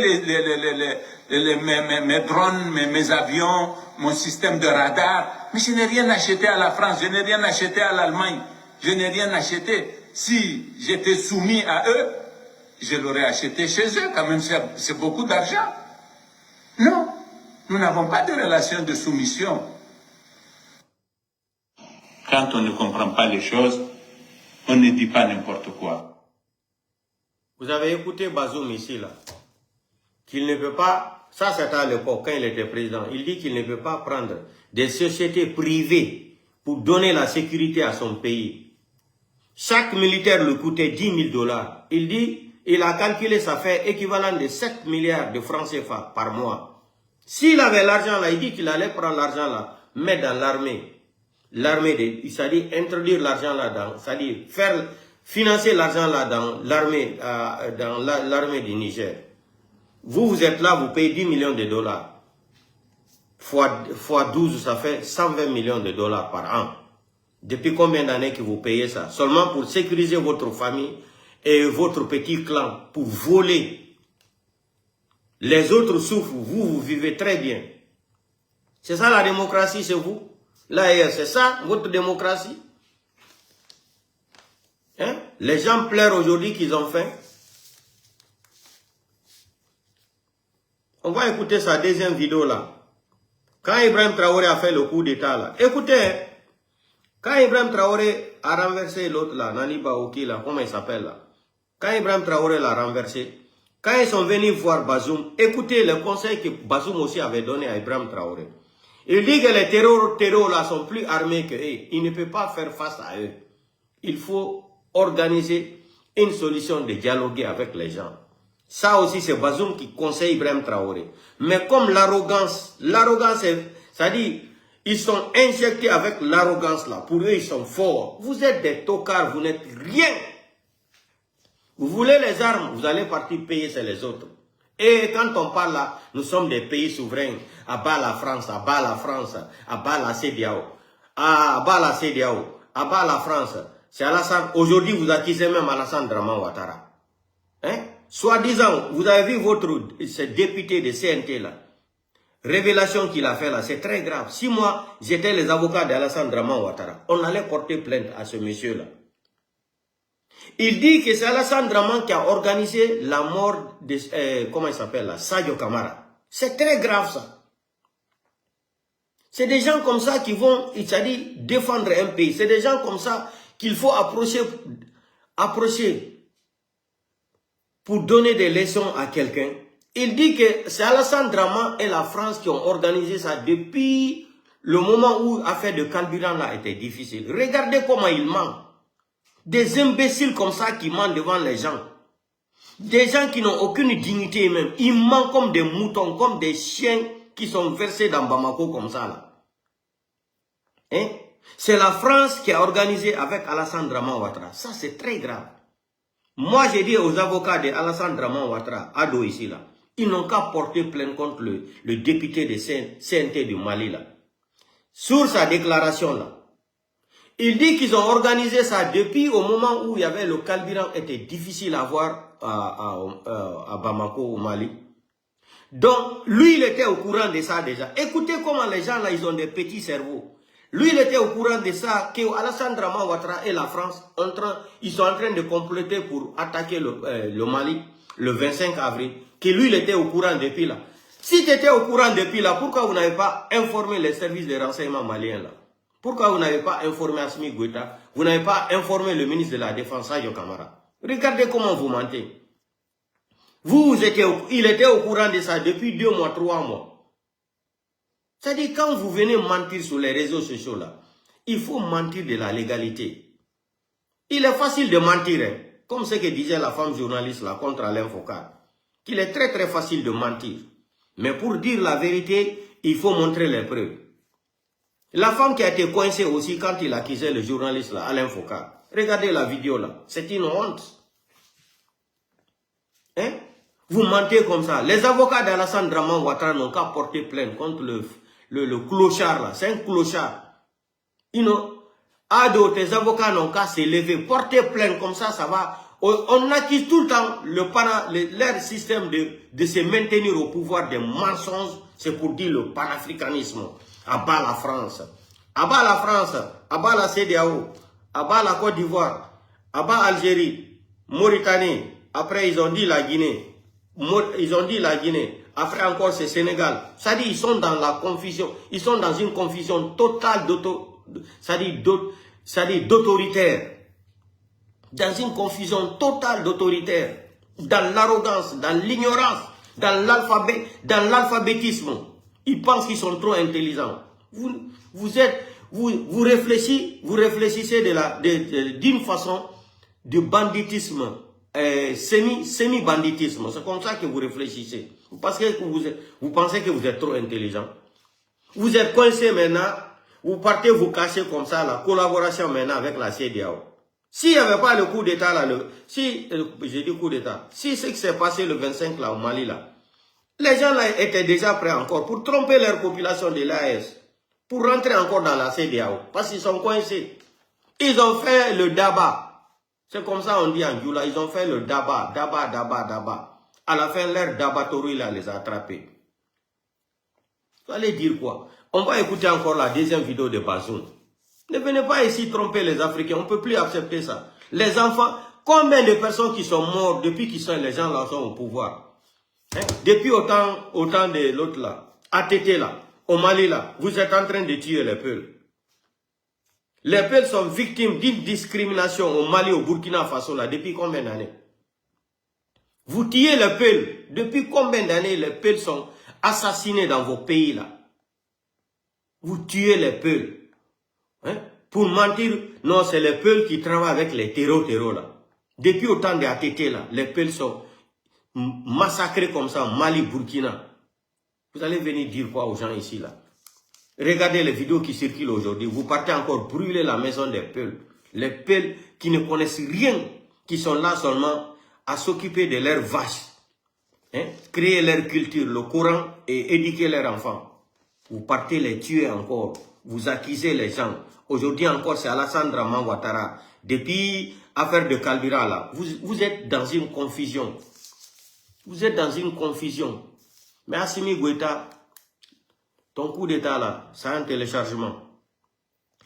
mes drones, mes avions, mon système de radar. Mais je n'ai rien acheté à la France, je n'ai rien acheté à l'Allemagne, je n'ai rien acheté. Si j'étais soumis à eux, je l'aurais acheté chez eux. Quand même, c'est beaucoup d'argent. Non, nous n'avons pas de relation de soumission. Quand on ne comprend pas les choses, on ne dit pas n'importe quoi. Vous avez écouté Bazoum ici, là, qu'il ne peut pas, ça c'était à l'époque, quand il était président, il dit qu'il ne peut pas prendre des sociétés privées pour donner la sécurité à son pays. Chaque militaire lui coûtait 10 000 $. Il dit, il a calculé, ça fait équivalent de 7 milliards de francs CFA par mois. S'il avait l'argent là, il dit qu'il allait prendre l'argent là, mettre dans l'armée. L'armée, c'est-à-dire introduire l'argent là, c'est-à-dire financer l'argent là dans l'armée du Niger. Vous êtes là, vous payez 10 millions de $. Fois 12, ça fait 120 millions de $ par an. Depuis combien d'années que vous payez ça? Seulement pour sécuriser votre famille et votre petit clan, pour voler. Les autres souffrent, vous vivez très bien. C'est ça la démocratie, c'est vous? Là, c'est ça votre démocratie? Hein? Les gens pleurent aujourd'hui qu'ils ont faim. On va écouter sa deuxième vidéo là. Quand Ibrahim Traoré a fait le coup d'état là. Écoutez, quand Ibrahim Traoré a renversé l'autre là, Nani Baoki là, comment il s'appelle là. Quand Ibrahim Traoré l'a renversé, quand ils sont venus voir Bazoum, écoutez le conseil que Bazoum aussi avait donné à Ibrahim Traoré. Il dit que les terroristes là sont plus armés que eux. Il ne peut pas faire face à eux. Il faut organiser une solution de dialoguer avec les gens. Ça aussi, c'est Bazoum qui conseille Ibrahim Traoré. Mais comme l'arrogance, c'est-à-dire, ils sont injectés avec l'arrogance là. Pour eux, ils sont forts. Vous êtes des tocards, vous n'êtes rien. Vous voulez les armes, vous allez partir payer, c'est les autres. Et quand on parle là, nous sommes des pays souverains. À bas la France, à bas la France, à bas la CEDEAO. À bas la CEDEAO, à bas la France. C'est Alassane. Aujourd'hui, vous accusez même Alassane Draman Ouattara. Hein? Soi-disant, vous avez vu ce député de CNT là. Révélation qu'il a fait là, c'est très grave. Si moi, j'étais les avocats d'Alassane Draman Ouattara, on allait porter plainte à ce monsieur là. Il dit que c'est Alassane Draman qui a organisé la mort de, comment il s'appelle là, Sadio Kamara. C'est très grave ça. C'est des gens comme ça qui vont, c'est-à-dire défendre un pays. C'est des gens comme ça qu'il faut approcher pour donner des leçons à quelqu'un. Il dit que c'est Alassane Draman et la France qui ont organisé ça depuis le moment où l'affaire de carburant là était difficile. Regardez comment ils mentent. Des imbéciles comme ça qui mentent devant les gens. Des gens qui n'ont aucune dignité même. Ils mentent comme des moutons, comme des chiens qui sont versés dans Bamako comme ça là. Hein? C'est la France qui a organisé avec Alassane Draman Ouattara. Ça c'est très grave. Moi j'ai dit aux avocats de Alassane Draman Ouattara, Ado ici là, ils n'ont qu'à porter plainte contre le député de CNT du Mali là. Sur sa déclaration là. Il dit qu'ils ont organisé ça depuis au moment où il y avait le carburant était difficile à voir à Bamako au Mali. Donc, lui, il était au courant de ça déjà. Écoutez comment les gens là, ils ont des petits cerveaux. Lui, il était au courant de ça, que Alassane Draman Ouattara et la France, ils sont en train de compléter pour attaquer le Mali le 25 avril. Que lui, il était au courant depuis là. Si tu étais au courant depuis là, pourquoi vous n'avez pas informé les services de renseignement maliens là? Pourquoi vous n'avez pas informé Assimi Goïta? Vous n'avez pas informé le ministre de la Défense, Sadio Kamara? Regardez comment vous mentez. Il était au courant de ça depuis 2 mois, 3 mois. C'est-à-dire, quand vous venez mentir sur les réseaux sociaux là, il faut mentir de la légalité. Il est facile de mentir, hein, comme ce que disait la femme journaliste là contre Alain Foka. Il est très très facile de mentir. Mais pour dire la vérité, il faut montrer les preuves. La femme qui a été coincée aussi quand il accusait le journaliste là, Alain Foucault. Regardez la vidéo là. C'est une honte. Hein? Vous mentez comme ça. Les avocats d'Alassane Draman Ouattara n'ont qu'à porter plainte contre le clochard là. C'est un clochard. You know, Ado, tes avocats n'ont qu'à s'élever. Porter plainte comme ça, ça va. On accuse tout le temps leur système de se maintenir au pouvoir des mensonges. C'est pour dire le panafricanisme. Abat la France. Abat la France. Abat la CEDEAO. Abat la Côte d'Ivoire. Abat Algérie. Mauritanie. Après, ils ont dit la Guinée. Après encore, c'est Sénégal. Ça dit, ils sont dans la confusion. Ils sont dans une confusion totale d'autoritaire. Dans une confusion totale d'autoritaire. Dans l'arrogance, dans l'ignorance, dans l'alphabétisme. Ils pensent qu'ils sont trop intelligents. Vous réfléchissez d'une façon de banditisme. Semi-banditisme. C'est comme ça que vous réfléchissez. Parce que vous pensez que vous êtes trop intelligent. Vous êtes coincé maintenant. Vous partez vous cacher comme ça, la collaboration maintenant avec la CEDEAO. S'il n'y avait pas le coup d'État là, j'ai dit coup d'État, si ce qui s'est passé le 25 là au Mali là, les gens là étaient déjà prêts encore pour tromper leur population de l'AES, pour rentrer encore dans la CEDEAO, parce qu'ils sont coincés. Ils ont fait le daba. C'est comme ça on dit en Djoula, ils ont fait le daba. À la fin, leur dabatori là les a attrapés. Vous allez dire quoi? On va écouter encore la deuxième vidéo de Bazoum. Ne venez pas ici tromper les Africains, on ne peut plus accepter ça. Les enfants, combien de personnes qui sont mortes depuis qu'ils sont les gens là sont au pouvoir? Hein? Depuis autant de l'autre là, ATT là, au Mali là, vous êtes en train de tuer les Peuls. Les Peuls sont victimes d'une discrimination au Mali, au Burkina Faso là, depuis combien d'années? Vous tuez les Peuls. Depuis combien d'années les Peuls sont assassinés dans vos pays là? Vous tuez les Peuls. Hein? Pour mentir, non, c'est les Peuls qui travaillent avec les terreaux là. Depuis autant de ATT là, les Peuls sont massacrés comme ça, Mali, Burkina. Vous allez venir dire quoi aux gens ici là? Regardez les vidéos qui circulent aujourd'hui. Vous partez encore brûler la maison des Peuls. Les Peuls qui ne connaissent rien, qui sont là seulement à s'occuper de leurs vaches. Hein? Créer leur culture, le Coran et éduquer leurs enfants. Vous partez les tuer encore. Vous accusez les gens. Aujourd'hui encore, c'est Alassane Draman Ouattara. Depuis affaire de Kalbira là, vous êtes dans une confusion. Vous êtes dans une confusion. Mais Assimi Goïta, ton coup d'état là, c'est un téléchargement.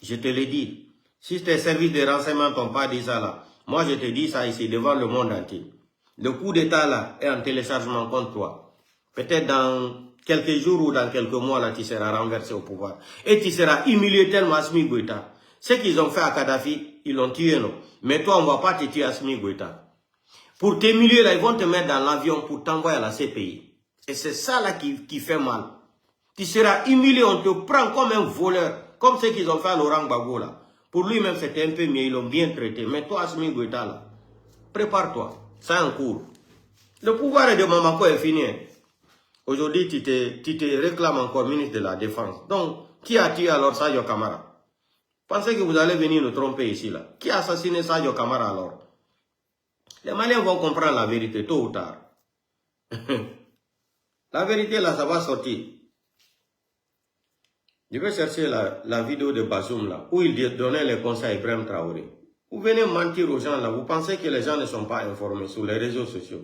Je te l'ai dit. Si tes services de renseignement t'ont pas dit ça là, moi je te dis ça ici devant le monde entier. Le coup d'état là est en téléchargement contre toi. Peut-être dans quelques jours ou dans quelques mois là, tu seras renversé au pouvoir. Et tu seras humilié tellement Assimi Goïta. Ce qu'ils ont fait à Kadhafi, ils l'ont tué non. Mais toi on ne va pas te tuer Assimi Goïta. Pour t'humilier là, ils vont te mettre dans l'avion pour t'envoyer à la CPI. Et c'est ça là qui fait mal. Tu seras humilié, on te prend comme un voleur. Comme ce qu'ils ont fait à Laurent Gbagbo là. Pour lui-même c'était un peu mieux, ils l'ont bien traité. Mais toi Assimi Goïta là, prépare-toi. C'est un cours. Le pouvoir de Mamako est fini. Aujourd'hui, tu te réclames encore ministre de la Défense. Donc, qui a tué alors Sadio Kamara? Pensez que vous allez venir nous tromper ici là. Qui a assassiné Sadio Kamara alors? Les Maliens vont comprendre la vérité tôt ou tard. La vérité là, ça va sortir. Je vais chercher la vidéo de Bazoum là, où il donnait les conseils à Ibrahim Traoré. Vous venez mentir aux gens là, vous pensez que les gens ne sont pas informés sur les réseaux sociaux.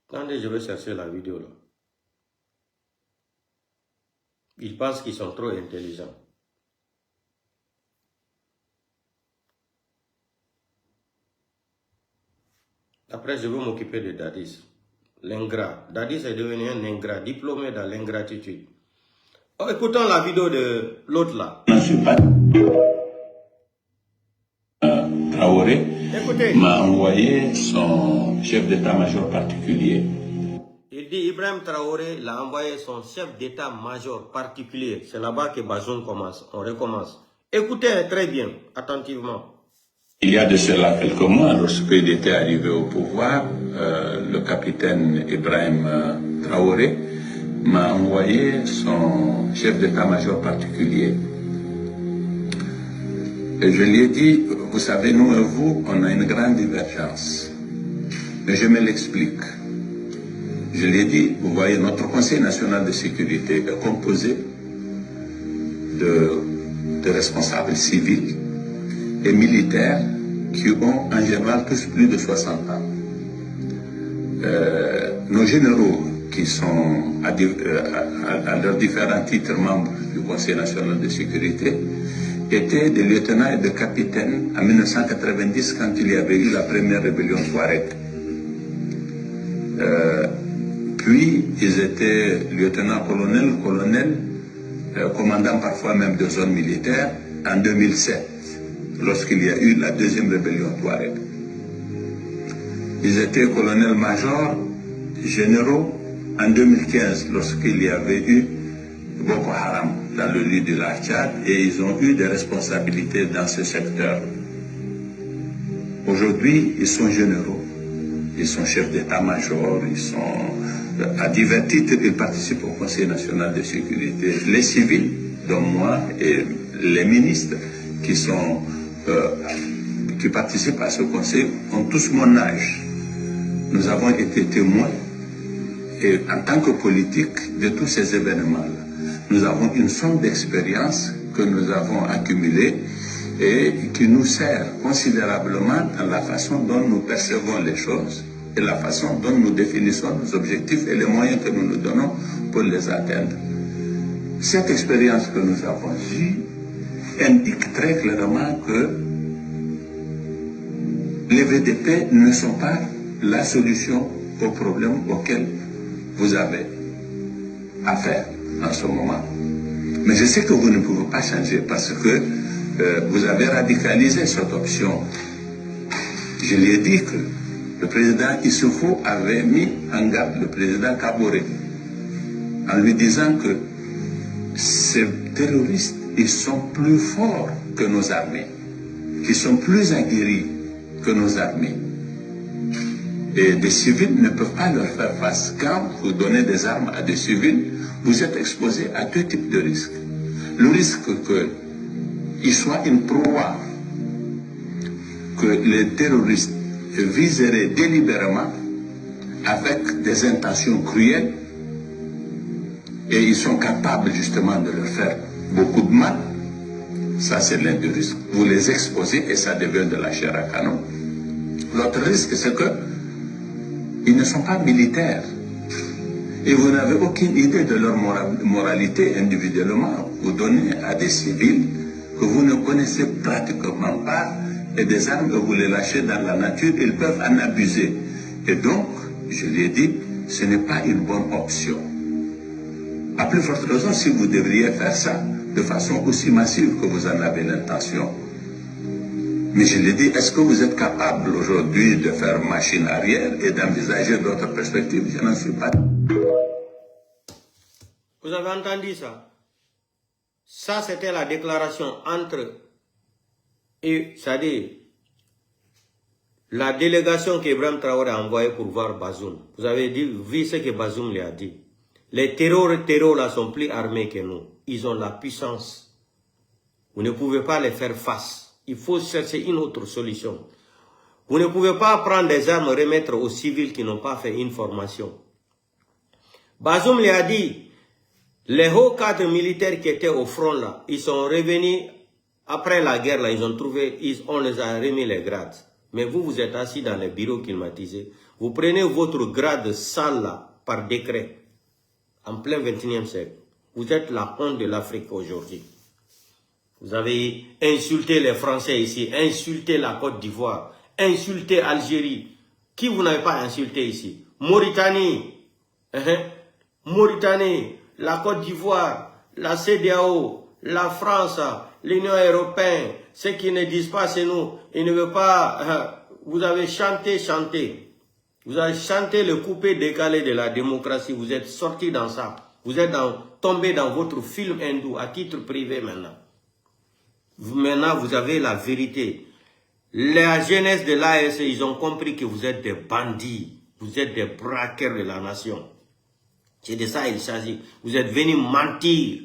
Attendez, je vais chercher la vidéo là. Ils pensent qu'ils sont trop intelligents. Après, je vais m'occuper de Dadis. L'ingrat. Dadis est devenu un ingrat, diplômé dans l'ingratitude. Oh, écoutons la vidéo de l'autre là. Traoré m'a envoyé son chef d'état-major particulier. Il dit Ibrahim Traoré l'a envoyé son chef d'état-major particulier. C'est là-bas que Bazoum commence. On recommence. Écoutez très bien, attentivement. Il y a de cela quelques mois, lorsqu'il était arrivé au pouvoir, le capitaine Ibrahim Traoré m'a envoyé son chef d'état-major particulier. Et je lui ai dit, vous savez, nous et vous, on a une grande divergence. Mais je me l'explique. Je lui ai dit, vous voyez, notre Conseil national de sécurité est composé de responsables civils et militaires qui ont en général tous plus de 60 ans. Nos généraux qui sont à leurs différents titres membres du Conseil national de sécurité étaient des lieutenants et des capitaines en 1990 quand il y avait eu la première rébellion Touareg. Puis ils étaient lieutenants-colonels, commandants parfois même de zones militaires en 2007, lorsqu'il y a eu la deuxième rébellion Touareg. Ils étaient colonels-majors, généraux en 2015, lorsqu'il y avait eu Boko Haram dans le lieu du lac Tchad, et ils ont eu des responsabilités dans ce secteur. Aujourd'hui, ils sont généraux, ils sont chefs d'état-major, ils sont à divers titres, ils participent au Conseil national de sécurité. Les civils, dont moi, et les ministres qui participent à ce conseil ont tous mon âge. Nous avons été témoins, et en tant que politique, de tous ces événements-là. Nous avons une somme d'expérience que nous avons accumulée et qui nous sert considérablement dans la façon dont nous percevons les choses et la façon dont nous définissons nos objectifs et les moyens que nous nous donnons pour les atteindre. Cette expérience que nous avons eue indique très clairement que les VDP ne sont pas la solution aux problèmes auxquels vous avez affaire en ce moment. Mais je sais que vous ne pouvez pas changer parce que vous avez radicalisé cette option. Je lui ai dit que le président Issoufou avait mis en garde le président Kaboré en lui disant que ces terroristes, ils sont plus forts que nos armées, qu'ils sont plus aguerris que nos armées. Et des civils ne peuvent pas leur faire face. Quand vous donnez des armes à des civils, vous êtes exposé à deux types de risques. Le risque qu'il soit une proie, que les terroristes viseraient délibérément avec des intentions cruelles, et ils sont capables justement de leur faire beaucoup de mal. Ça, c'est l'un des risques. Vous les exposez et ça devient de la chair à canon. L'autre risque, c'est que ils ne sont pas militaires. Et vous n'avez aucune idée de leur moralité individuellement. Vous donnez à des civils que vous ne connaissez pratiquement pas et des armes que vous les lâchez dans la nature, ils peuvent en abuser. Et donc, je lui ai dit, ce n'est pas une bonne option. À plus forte raison, si vous devriez faire ça de façon aussi massive que vous en avez l'intention. Mais je lui ai dit, est-ce que vous êtes capable aujourd'hui de faire machine arrière et d'envisager d'autres perspectives? Je n'en suis pas. Vous avez entendu ça? Ça, c'était la déclaration entre, c'est-à-dire, la délégation qu'Ibrahim Traoré a envoyée pour voir Bazoum. Vous avez vu ce que Bazoum lui a dit. Les terrors là sont plus armés que nous. Ils ont la puissance. Vous ne pouvez pas les faire face. Il faut chercher une autre solution. Vous ne pouvez pas prendre des armes et remettre aux civils qui n'ont pas fait une formation. Bazoum lui a dit, les hauts cadres militaires qui étaient au front là, ils sont revenus après la guerre là, on les a remis les grades. Mais vous, vous êtes assis dans les bureaux climatisés. Vous prenez votre grade sale là, par décret, en plein 21e siècle. Vous êtes la honte de l'Afrique aujourd'hui. Vous avez insulté les Français ici, insulté la Côte d'Ivoire, insulté Algérie. Qui vous n'avez pas insulté ici? Mauritanie, Mauritanie, la Côte d'Ivoire, la CEDEAO, la France, l'Union européenne. Ceux qui ne disent pas c'est nous, ils ne veulent pas. Vous avez chanté. Vous avez chanté le coupé décalé de la démocratie. Vous êtes sorti dans ça. Vous êtes tombé dans votre film hindou à titre privé maintenant. Maintenant, vous avez la vérité. La jeunesse de l'AS, ils ont compris que vous êtes des bandits. Vous êtes des braqueurs de la nation. C'est de ça qu'il s'agit. Vous êtes venus mentir.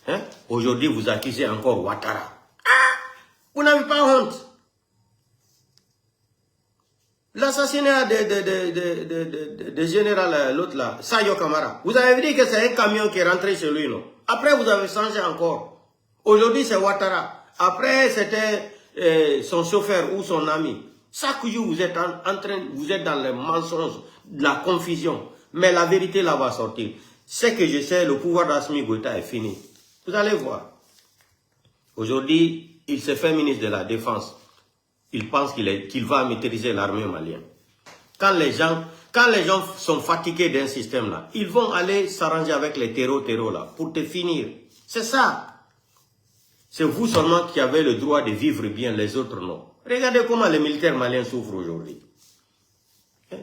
Hein? Aujourd'hui, vous accusez encore Ouattara. Ah! Vous n'avez pas honte. L'assassinat de général, l'autre là, Sayo Kamara. Vous avez dit que c'est un camion qui est rentré chez lui, non? Après, vous avez changé encore. Aujourd'hui, c'est Ouattara. Après, c'était son chauffeur ou son ami. Chaque jour, vous êtes vous êtes dans les mensonges, de la confusion. Mais la vérité, là, va sortir. Ce que je sais, le pouvoir d'Assimi Goïta est fini. Vous allez voir. Aujourd'hui, il se fait ministre de la Défense. Il pense qu'il va maîtriser l'armée malienne. Quand les gens sont fatigués d'un système là, ils vont aller s'arranger avec les terreaux là, pour te finir. C'est ça. C'est vous seulement qui avez le droit de vivre bien, les autres non. Regardez comment les militaires maliens souffrent aujourd'hui.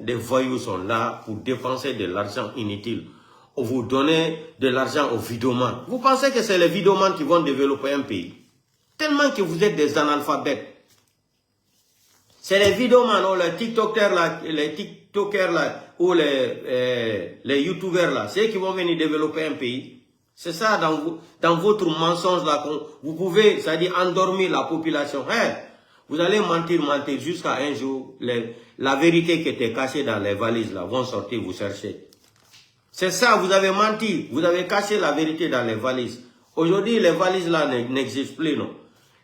Des voyous sont là pour dépenser de l'argent inutile. Vous donnez de l'argent aux vidomanes. Vous pensez que c'est les vidomanes qui vont développer un pays? Tellement que vous êtes des analphabètes. C'est les vidomanes ou les TikTokers là, ou les YouTubers là, c'est eux qui vont venir développer un pays. C'est ça dans votre mensonge là, vous pouvez, c'est-à-dire endormir la population. Hein? Vous allez mentir jusqu'à un jour, la vérité qui était cachée dans les valises là, vont sortir vous chercher. C'est ça, vous avez menti, vous avez caché la vérité dans les valises. Aujourd'hui, les valises là n'existent plus, non.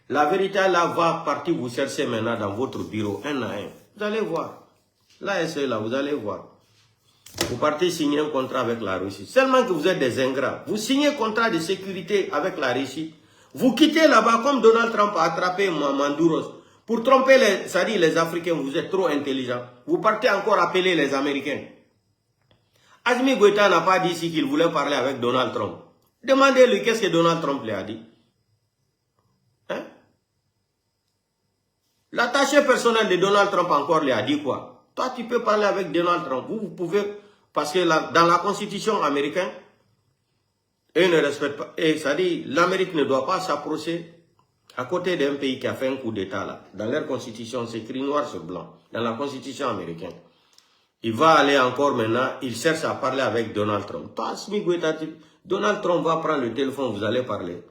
La vérité là va partir vous chercher maintenant dans votre bureau, un à un. Vous allez voir. Là et c'est là, vous allez voir. Vous partez signer un contrat avec la Russie. Seulement que vous êtes des ingrats. Vous signez un contrat de sécurité avec la Russie. Vous quittez là-bas comme Donald Trump a attrapé Mandouros. Pour tromper les Africains, vous êtes trop intelligents. Vous partez encore appeler les Américains. Assimi Goïta n'a pas dit ici qu'il voulait parler avec Donald Trump. Demandez-lui qu'est-ce que Donald Trump lui a dit. Hein? L'attaché personnel de Donald Trump encore lui a dit quoi? Toi, tu peux parler avec Donald Trump. Vous pouvez, parce que dans la constitution américaine, et ne respecte pas, et ça dit, l'Amérique ne doit pas s'approcher à côté d'un pays qui a fait un coup d'État là. Dans leur constitution, c'est écrit noir sur blanc. Dans la constitution américaine. Il va aller encore maintenant, il cherche à parler avec Donald Trump. Toi, Assimi Goïta, Donald Trump va prendre le téléphone, vous allez parler.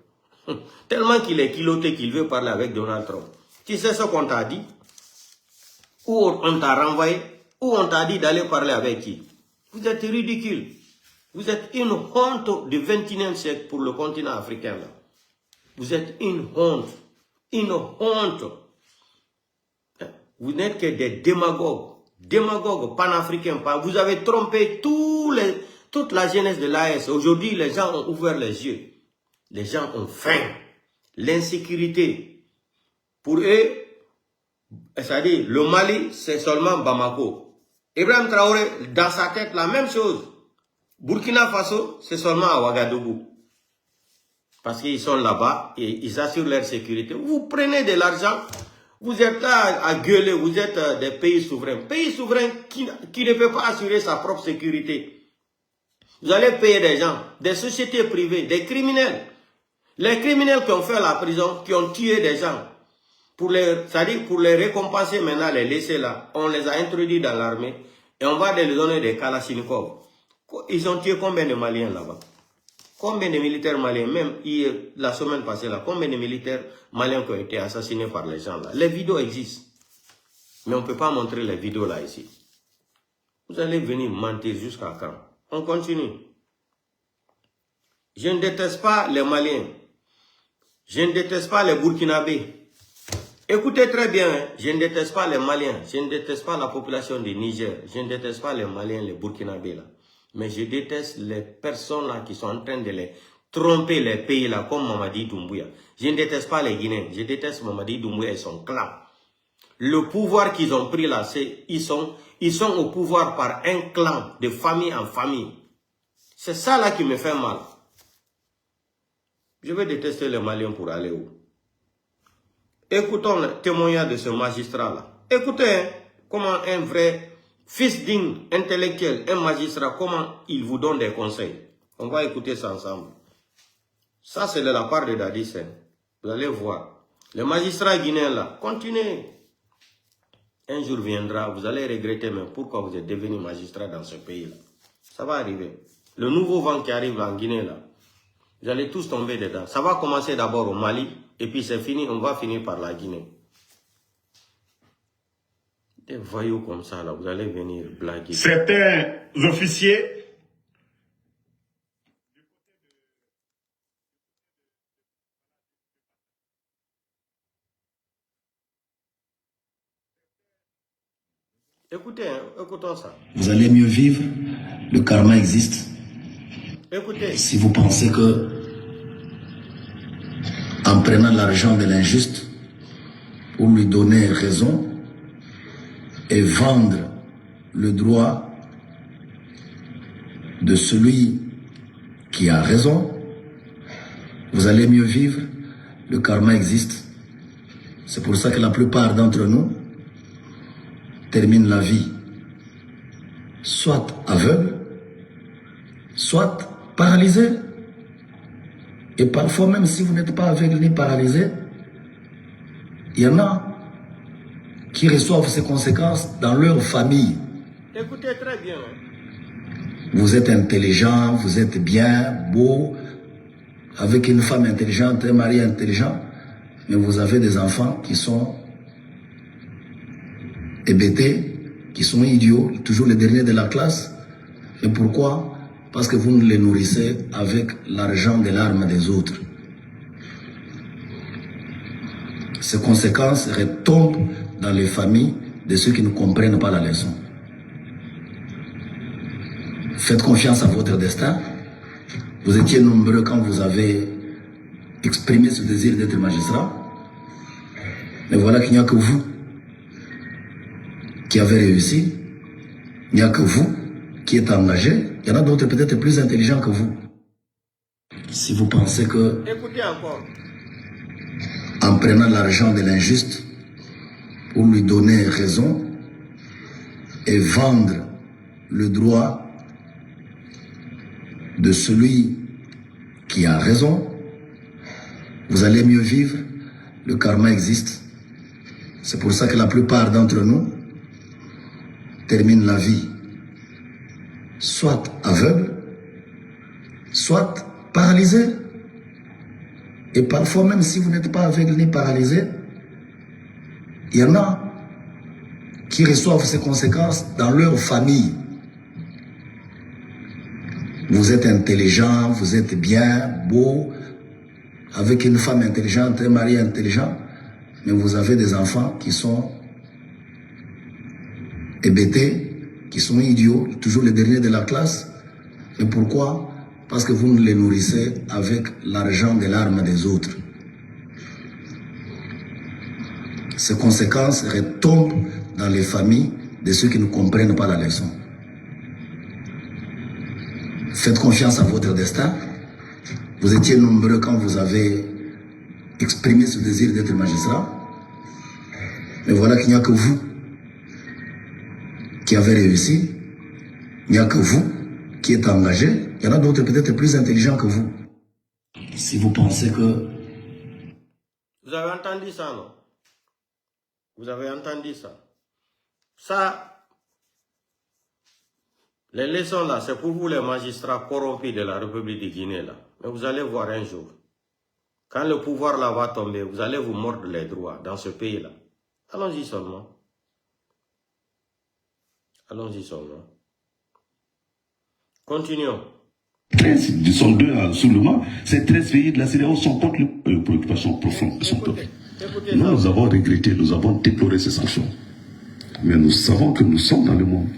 Tellement qu'il est culotté qu'il veut parler avec Donald Trump. Tu sais ce qu'on t'a dit? Ou on t'a renvoyé? Ou on t'a dit d'aller parler avec qui? Vous êtes ridicule. Vous êtes une honte du 21e siècle pour le continent africain. Là. Vous êtes une honte. Une honte. Vous n'êtes que des démagogues. Démagogues panafricains. Vous avez trompé toute la jeunesse de l'AS. Aujourd'hui, les gens ont ouvert les yeux. Les gens ont faim. L'insécurité. Pour eux, c'est-à-dire, le Mali, c'est seulement Bamako. Ibrahim Traoré, dans sa tête, la même chose. Burkina Faso, c'est seulement à Ouagadougou. Parce qu'ils sont là-bas et ils assurent leur sécurité. Vous prenez de l'argent, vous êtes là à gueuler, vous êtes des pays souverains. Pays souverains qui ne peut pas assurer sa propre sécurité. Vous allez payer des gens, des sociétés privées, des criminels. Les criminels qui ont fait la prison, qui ont tué des gens. C'est-à-dire pour les récompenser maintenant, les laisser là. On les a introduits dans l'armée et on va leur donner des Kalachnikov. Ils ont tué combien de Maliens là-bas? Combien de militaires maliens, même hier, la semaine passée là, combien de militaires maliens qui ont été assassinés par les gens là? Les vidéos existent. Mais on ne peut pas montrer les vidéos là ici. Vous allez venir mentir jusqu'à quand? On continue. Je ne déteste pas les Maliens. Je ne déteste pas les Burkinabés. Écoutez très bien, hein? Je ne déteste pas les Maliens. Je ne déteste pas la population du Niger. Je ne déteste pas les Maliens, les Burkinabés là. Mais je déteste les personnes là qui sont en train de les tromper les pays là, comme Mamadi Doumbouya. Je ne déteste pas les Guinéens. Je déteste Mamadi Doumbouya et son clan. Le pouvoir qu'ils ont pris là, c'est ils sont au pouvoir par un clan, de famille en famille. C'est ça là qui me fait mal. Je vais détester les Maliens pour aller où? Écoutons le témoignage de ce magistrat là. Écoutez hein, comment un vrai fils digne, intellectuel, un magistrat, comment il vous donne des conseils. On va écouter ça ensemble. Ça, c'est de la part de Dadis. Vous allez voir. Les magistrats guinéens là, continuez. Un jour viendra, vous allez regretter même pourquoi vous êtes devenu magistrat dans ce pays-là. Ça va arriver. Le nouveau vent qui arrive en Guinée là, vous allez tous tomber dedans. Ça va commencer d'abord au Mali, et puis c'est fini, on va finir par la Guinée. Des voyous comme ça là, vous allez venir blaguer. Certains officiers Écoutez, écoutons ça. Vous allez mieux vivre, le karma existe. Écoutez. Si vous pensez que, en prenant l'argent de l'injuste, pour lui donner raison et vendre le droit de celui qui a raison, vous allez mieux vivre, le karma existe. C'est pour ça que la plupart d'entre nous terminent la vie soit aveugle, soit paralysé. Et parfois, même si vous n'êtes pas aveugle ni paralysé, il y en a qui reçoivent ces conséquences dans leur famille. Écoutez très bien. Vous êtes intelligent, vous êtes bien, beau, avec une femme intelligente, un mari intelligent, mais vous avez des enfants qui sont hébétés, qui sont idiots, toujours les derniers de la classe. Et pourquoi? Parce que vous ne les nourrissez avec l'argent de l'arme des autres. Ces conséquences retombent dans les familles de ceux qui ne comprennent pas la leçon. Faites confiance à votre destin. Vous étiez nombreux quand vous avez exprimé ce désir d'être magistrat. Mais voilà qu'il n'y a que vous qui avez réussi. Il n'y a que vous qui êtes engagé. Il y en a d'autres peut-être plus intelligents que vous. Si vous pensez que, Écoutez encore. en prenant l'argent de l'injuste pour lui donner raison et vendre le droit de celui qui a raison, vous allez mieux vivre, le karma existe. C'est pour ça que la plupart d'entre nous terminent la vie soit aveugle, soit paralysé. Et parfois, même si vous n'êtes pas aveugle ni paralysé, il y en a qui reçoivent ces conséquences dans leur famille. Vous êtes intelligent, vous êtes bien, beau, avec une femme intelligente, un mari intelligent, mais vous avez des enfants qui sont hébétés, qui sont idiots, toujours les derniers de la classe. Et pourquoi? Parce que vous ne les nourrissez avec l'argent de l'arme des autres. Ces conséquences retombent dans les familles de ceux qui ne comprennent pas la leçon. Faites confiance à votre destin. Vous étiez nombreux quand vous avez exprimé ce désir d'être magistrat. Mais voilà qu'il n'y a que vous qui avez réussi. Il n'y a que vous qui êtes engagé. Il y en a d'autres peut-être plus intelligents que vous. Si vous pensez que... Vous avez entendu ça, non? Vous avez entendu ça? Ça, les leçons là, c'est pour vous les magistrats corrompus de la République de Guinée là. Mais vous allez voir un jour. Quand le pouvoir là va tomber, vous allez vous mordre les droits dans ce pays là. Allons-y seulement. Allons-y seulement. Continuons. 13 du son 2 sous le mois, ces 13 pays de la CEDEAO sont contre les préoccupations profondes de son peuple. Nous avons regretté, nous avons déploré ces sanctions. Mais nous savons que nous sommes dans le monde.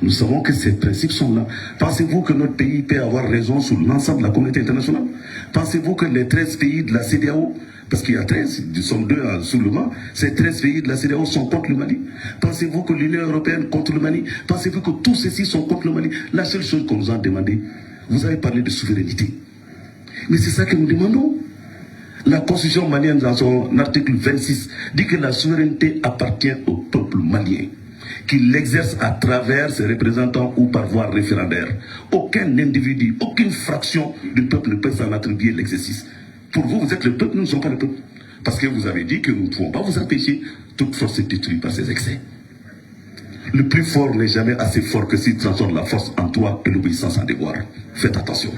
Nous savons que ces principes sont là. Pensez-vous que notre pays peut avoir raison sur l'ensemble de la communauté internationale? Pensez-vous que les 13 pays de la CEDEAO, parce qu'il y a 13, nous sommes 2 sous le mois, ces 13 pays de la CEDEAO sont contre le Mali? Pensez-vous que l'Union européenne contre le Mali? Pensez-vous que tous ceux-ci sont contre le Mali? La seule chose qu'on nous a demandé, vous avez parlé de souveraineté. Mais c'est ça que nous demandons. La constitution malienne, dans son article 26, dit que la souveraineté appartient au peuple malien, qu'il l'exerce à travers ses représentants ou par voie référendaire. Aucun individu, aucune fraction du peuple ne peut s'en attribuer l'exercice. Pour vous, vous êtes le peuple, nous ne sommes pas le peuple. Parce que vous avez dit que nous ne pouvons pas vous empêcher. Toute force est détruite par ses excès. Le plus fort n'est jamais assez fort que s'il transforme la force en toi et l'obéissance en devoir. Faites attention.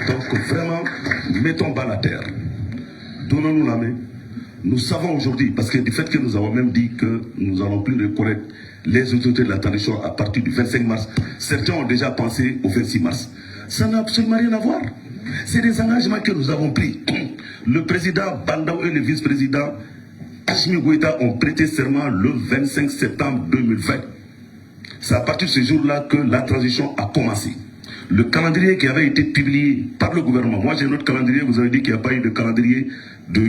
Donc vraiment, mettons bas la terre. Donnons-nous la main. Nous savons aujourd'hui, parce que du fait que nous avons même dit que nous n'allons plus reconnaître les autorités de la tradition à partir du 25 mars, certains ont déjà pensé au 26 mars. Ça n'a absolument rien à voir. C'est des engagements que nous avons pris. Le président Bandao et le vice-président Assimi Goïta ont prêté serment le 25 septembre 2020. C'est à partir de ce jour-là que la transition a commencé. Le calendrier qui avait été publié par le gouvernement, moi j'ai notre calendrier, vous avez dit qu'il n'y a pas eu de calendrier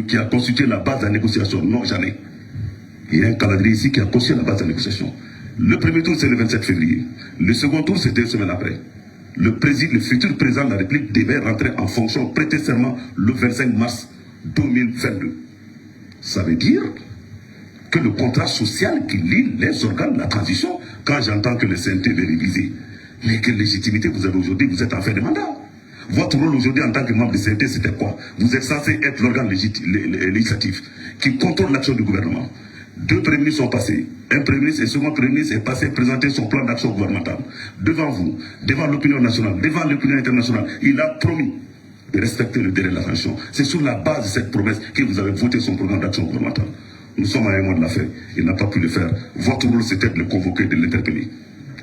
qui a constitué la base de la négociation. Non, jamais. Il y a un calendrier ici qui a constitué la base de la négociation. Le premier tour, c'est le 27 février. Le second tour, c'est 2 semaines après. Le futur président de la République devait rentrer en fonction, prêter serment le 25 mars 2022. Ça veut dire que le contrat social qui lie les organes de la transition, quand j'entends que le CNT veut réviser, mais quelle légitimité vous avez aujourd'hui? Vous êtes en fin de mandat. Votre rôle aujourd'hui en tant que membre du CNT, c'était quoi? Vous êtes censé être l'organe législatif qui contrôle l'action du gouvernement. 2 premiers ministres sont passés. Un premier ministre et second premier ministre est passé présenter son plan d'action gouvernementale. Devant vous, devant l'opinion nationale, devant l'opinion internationale, il a promis de respecter le délai de la transition. C'est sur la base de cette promesse que vous avez voté son programme d'action gouvernementale. Nous sommes à un mois de la fin. Il n'a pas pu le faire. Votre rôle, c'était de le convoquer, de l'interpeller.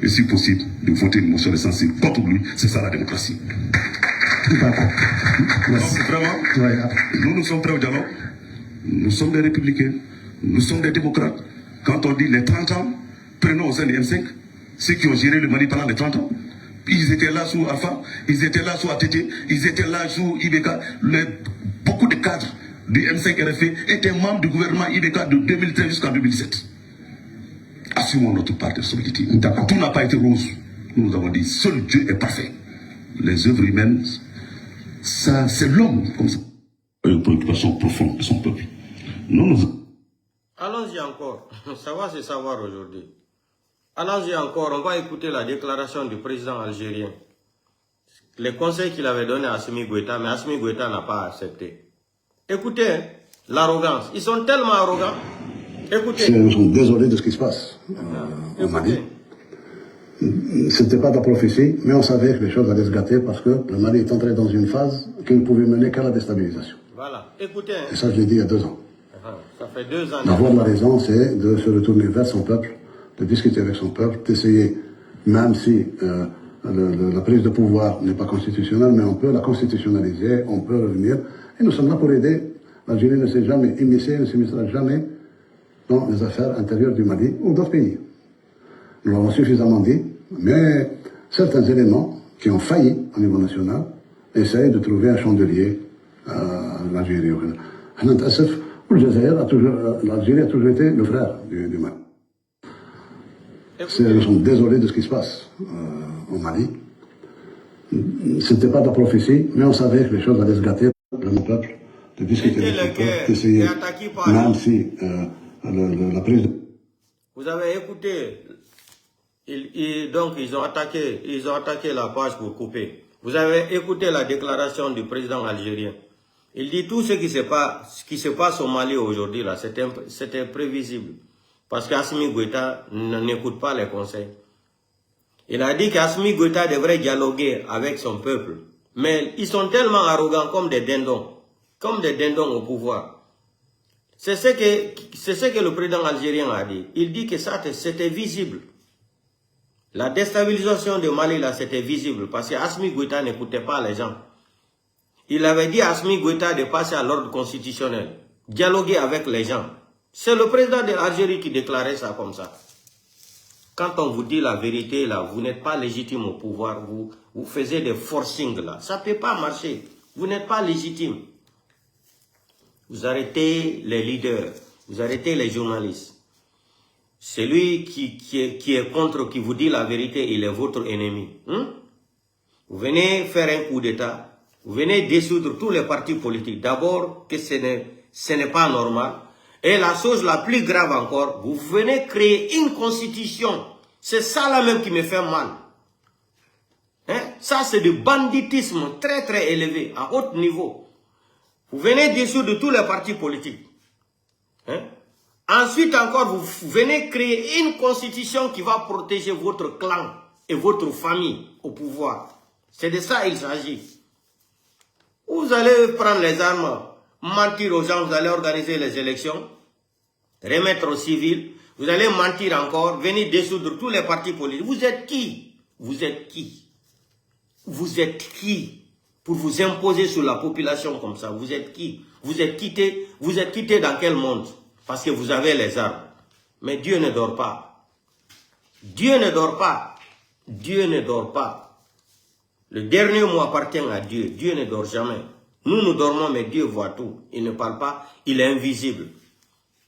Et si possible, de voter une motion de censure contre lui. C'est ça la démocratie. D'accord. Donc vraiment, nous sommes prêts au dialogue. Nous sommes des républicains. Nous sommes des démocrates. Quand on dit les 30 ans, prenons au sein des M5, ceux qui ont géré le Mali pendant les 30 ans, ils étaient là sous Alpha, ils étaient là sous ATT, ils étaient là sous IBK. Beaucoup de cadres du M5 RFP étaient membres du gouvernement IBK de 2013 jusqu'en 2017. Assumons notre part de responsabilité. Tout n'a pas été rose. Nous avons dit, seul Dieu est parfait. Les œuvres humaines, ça, c'est l'homme comme ça. Une préoccupation profonde de son peuple. Allons-y encore. Ça va se savoir aujourd'hui. Allons-y encore. On va écouter la déclaration du président algérien. Les conseils qu'il avait donnés à Assimi Goïta, mais Assimi Goïta n'a pas accepté. Écoutez, l'arrogance. Ils sont tellement arrogants. Écoutez. Nous sommes désolés de ce qui se passe. On m'a dit. C'était pas de la prophétie, mais on savait que les choses allaient se gâter parce que le Mali est entré dans une phase qui ne pouvait mener qu'à la déstabilisation. Voilà. Écoutez. Et ça, je l'ai dit il y a 2 ans. Ça fait 2 ans. Avoir la raison, c'est de se retourner vers son peuple, de discuter avec son peuple, d'essayer, même si la prise de pouvoir n'est pas constitutionnelle, mais on peut la constitutionnaliser, on peut revenir. Et nous sommes là pour aider. L'Algérie ne s'est jamais immiscée, ne s'immiscera jamais dans les affaires intérieures du Mali ou d'autres pays. Nous l'avons suffisamment dit, mais certains éléments qui ont failli au niveau national essayent de trouver un chandelier à l'Algérie. L'Algérie a toujours été le frère du Mali. Nous sommes désolés de ce qui se passe au Mali. C'était pas de la prophétie, mais on savait que les choses allaient se gâter pour le peuple, de discuter avec son peuple, d'essayer, même si la prise de... Vous avez écouté, donc ils ont attaqué la page pour couper. Vous avez écouté la déclaration du président algérien. Il dit tout ce qui se passe au Mali aujourd'hui, là, c'était prévisible. Parce qu'Assimi Goïta n'écoute pas les conseils. Il a dit qu'Assimi Goïta devrait dialoguer avec son peuple. Mais ils sont tellement arrogants comme des dindons au pouvoir. C'est ce que le président algérien a dit. Il dit que ça, c'était visible. La déstabilisation du Mali, là, c'était visible. Parce qu'Assimi Goïta n'écoutait pas les gens. Il avait dit à Assimi Goïta de passer à l'ordre constitutionnel, dialoguer avec les gens. C'est le président de l'Algérie qui déclarait ça comme ça. Quand on vous dit la vérité, là, vous n'êtes pas légitime au pouvoir, vous faisiez des forcings, là. Ça ne peut pas marcher. Vous n'êtes pas légitime. Vous arrêtez les leaders, vous arrêtez les journalistes. Celui qui est contre, qui vous dit la vérité, il est votre ennemi. Vous venez faire un coup d'État. Vous venez dissoudre tous les partis politiques. D'abord, que ce n'est pas normal. Et la chose la plus grave encore, vous venez créer une constitution. C'est ça là même qui me fait mal. Ça, c'est du banditisme très très élevé, à haut niveau. Vous venez dissoudre tous les partis politiques. Hein? Ensuite encore, vous venez créer une constitution qui va protéger votre clan et votre famille au pouvoir. C'est de ça qu'il s'agit. Vous allez prendre les armes, mentir aux gens, vous allez organiser les élections, remettre aux civils, vous allez mentir encore, venir dissoudre tous les partis politiques. Vous êtes qui? Vous êtes qui? Vous êtes qui pour vous imposer sur la population comme ça? Vous êtes qui? Vous êtes quitté dans quel monde? Parce que vous avez les armes. Mais Dieu ne dort pas. Dieu ne dort pas. Dieu ne dort pas. Le dernier mot appartient à Dieu. Dieu ne dort jamais. Nous, nous dormons, mais Dieu voit tout. Il ne parle pas. Il est invisible.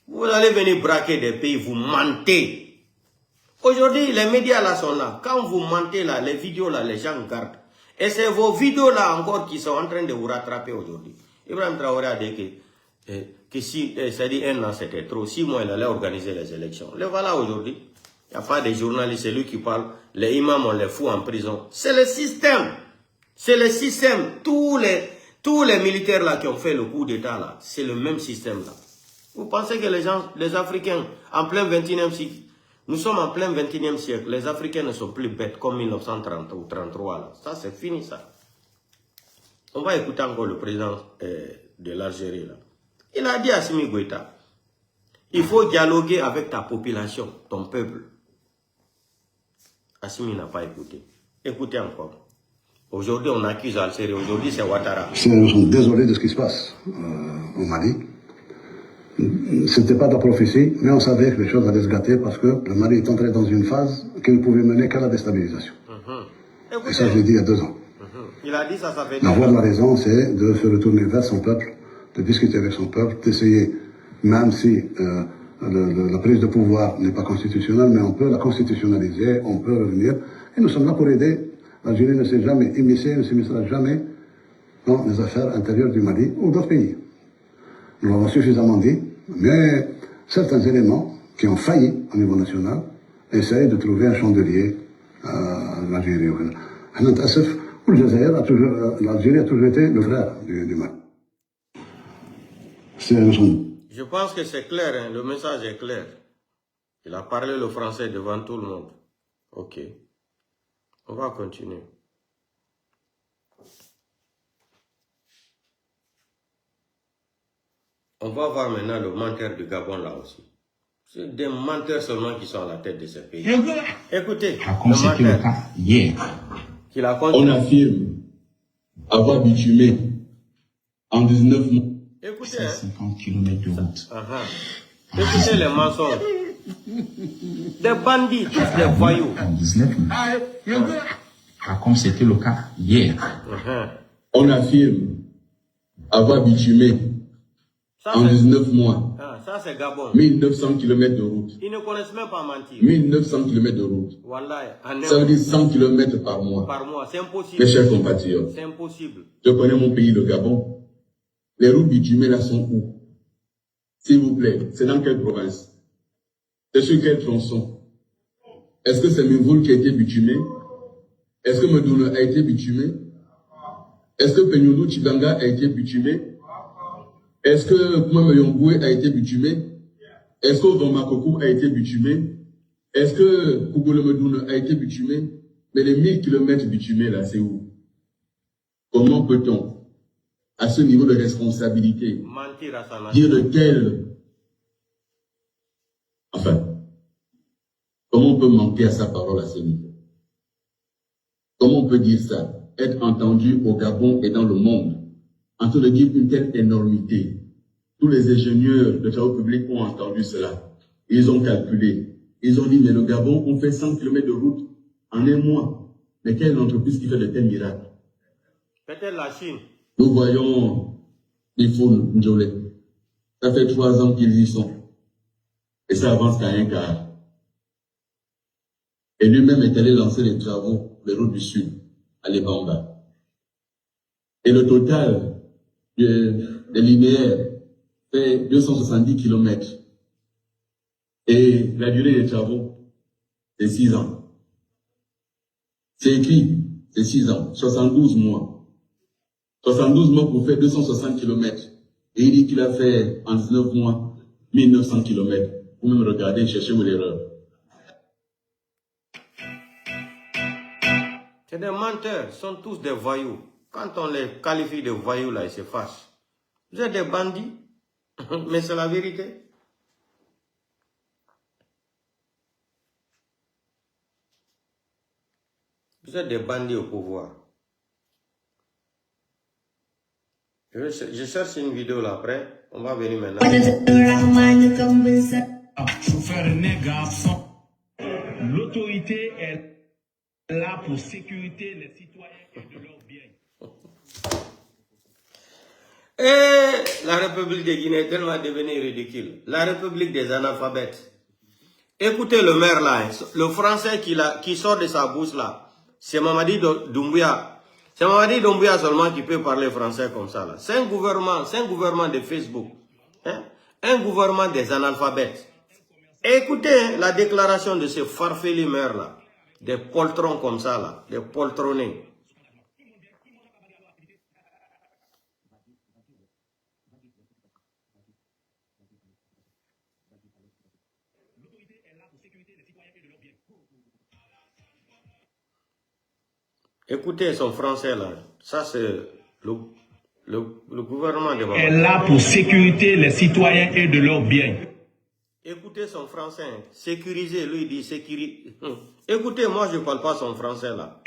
Vous allez venir braquer des pays, vous mentez. Aujourd'hui, les médias là sont là. Quand vous mentez là, les vidéos là, les gens gardent. Et c'est vos vidéos là encore qui sont en train de vous rattraper aujourd'hui. Ibrahim Traoré a dit que si, ça dit 1 an c'était trop, 6 mois il allait organiser les élections. Le voilà aujourd'hui. Il n'y a pas de journalistes, c'est lui qui parle. Les imams, on les fout en prison. C'est le système. C'est le système. Tous les militaires là qui ont fait le coup d'état là, c'est le même système là. Vous pensez que les Africains, en plein 21e siècle, nous sommes en plein 21e siècle, les Africains ne sont plus bêtes comme 1930 ou 1933 là. Ça c'est fini ça. On va écouter encore le président de l'Algérie là. Il a dit à Assimi Goïta, il faut dialoguer avec ta population, ton peuple. Assimi n'a pas écouté. Écoutez encore. Aujourd'hui, on accuse l'Algérie. Aujourd'hui, c'est Ouattara. Nous sommes désolés de ce qui se passe au Mali. Ce n'était pas de la prophétie, mais on savait que les choses allaient se gâter parce que le Mali est entré dans une phase qui ne pouvait mener qu'à la déstabilisation. Et ça, je l'ai dit il y a 2 ans. Il a dit ça, ça fait La voie de la raison, c'est de se retourner vers son peuple, de discuter avec son peuple, d'essayer, même si la prise de pouvoir n'est pas constitutionnelle, mais on peut la constitutionnaliser, on peut revenir. Et nous sommes là pour aider. L'Algérie ne s'est jamais immiscée, ne s'immiscera jamais dans les affaires intérieures du Mali ou d'autres pays. Nous l'avons suffisamment dit, mais certains éléments qui ont failli au niveau national essayent de trouver un chandelier à l'Algérie. L'Algérie a toujours été le frère du Mali. Je pense que c'est clair, hein? Le message est clair. Il a parlé le français devant tout le monde. Ok. On va continuer. On va voir maintenant le menteur du Gabon là aussi. C'est des menteurs seulement qui sont à la tête de ce pays. Écoutez, le menteur. Hier. On affirme avoir bitumé en 19 mois. Écoutez, 50 km de route. Écoutez les mensonges. Des bandits, tous des voyous. En 19 mois. Comme c'était le cas hier. On affirme avoir bitumé en 19 mois. Ça c'est Gabon. 1900 km de route. Ils ne connaissent même pas mentir. 1900 km de route. Voilà. Ça veut dire 100 km par mois. Par mois, c'est impossible. Mes chers compatriotes. C'est impossible. Je connais mon pays, le Gabon. Les routes bitumées là sont où? S'il vous plaît, c'est dans quelle province? C'est sur quel tronçon? Est-ce que c'est Mévoul qui a été bitumé? Est-ce que Medoune a été bitumé? Est-ce que Penyodou Chibanga a été bitumé? Est-ce que Koumame Yongoué a été bitumé? Est-ce que Vomakokou a été bitumé? Est-ce que Kougoule Medoune a été bitumé? Mais les 1000 km bitumés là, c'est où? Comment peut-on, à ce niveau de responsabilité, dire de tel... Enfin, comment on peut manquer à sa parole à ce niveau? Comment on peut dire ça? Être entendu au Gabon et dans le monde, en train de dire une telle énormité. Tous les ingénieurs de travaux publics ont entendu cela. Ils ont calculé. Ils ont dit, mais le Gabon, on fait 100 km de route en 1 mois. Mais quelle entreprise qui fait de tels miracles? Peut-être la Chine. Nous voyons Ifun Ndjolé. Ça fait 3 ans qu'ils y sont. Et ça avance qu'à 1 quart. Et lui-même est allé lancer les travaux, les routes du Sud, à Lebamba. Et le total des linéaires fait 270 km. Et la durée des travaux, c'est 6 ans. C'est écrit, c'est 6 ans, 72 mois. 72 mois pour faire 260 km. Et il dit qu'il a fait en 19 mois 1900 km. Vous même regardez, cherchez où l'erreur. C'est des menteurs, ils sont tous des voyous. Quand on les qualifie de voyous, là, ils se fâchent. Vous êtes des bandits, mais c'est la vérité. Vous êtes des bandits au pouvoir. Je cherche une vidéo là après. On va venir maintenant. L'autorité est là pour sécuriter les citoyens et de leurs biens. Et la République de Guinée est tellement devenue ridicule. La République des analphabètes. Écoutez le maire là, le français qui sort de sa bouche là, c'est Mamadi Doumbouya. C'est Mamadi Doumbouya seulement qui peut parler français comme ça là. C'est un gouvernement de Facebook. Hein? Un gouvernement des analphabètes. Écoutez la déclaration de ce farfelu maire là. Des poltrons comme ça là, des poltronnés. Écoutez son français là. Ça c'est le gouvernement de Mamadi. Est là pour sécuriter les citoyens et de leurs biens. Écoutez son français. Sécuriser, lui il dit sécuriser. Écoutez, moi je ne parle pas son français là.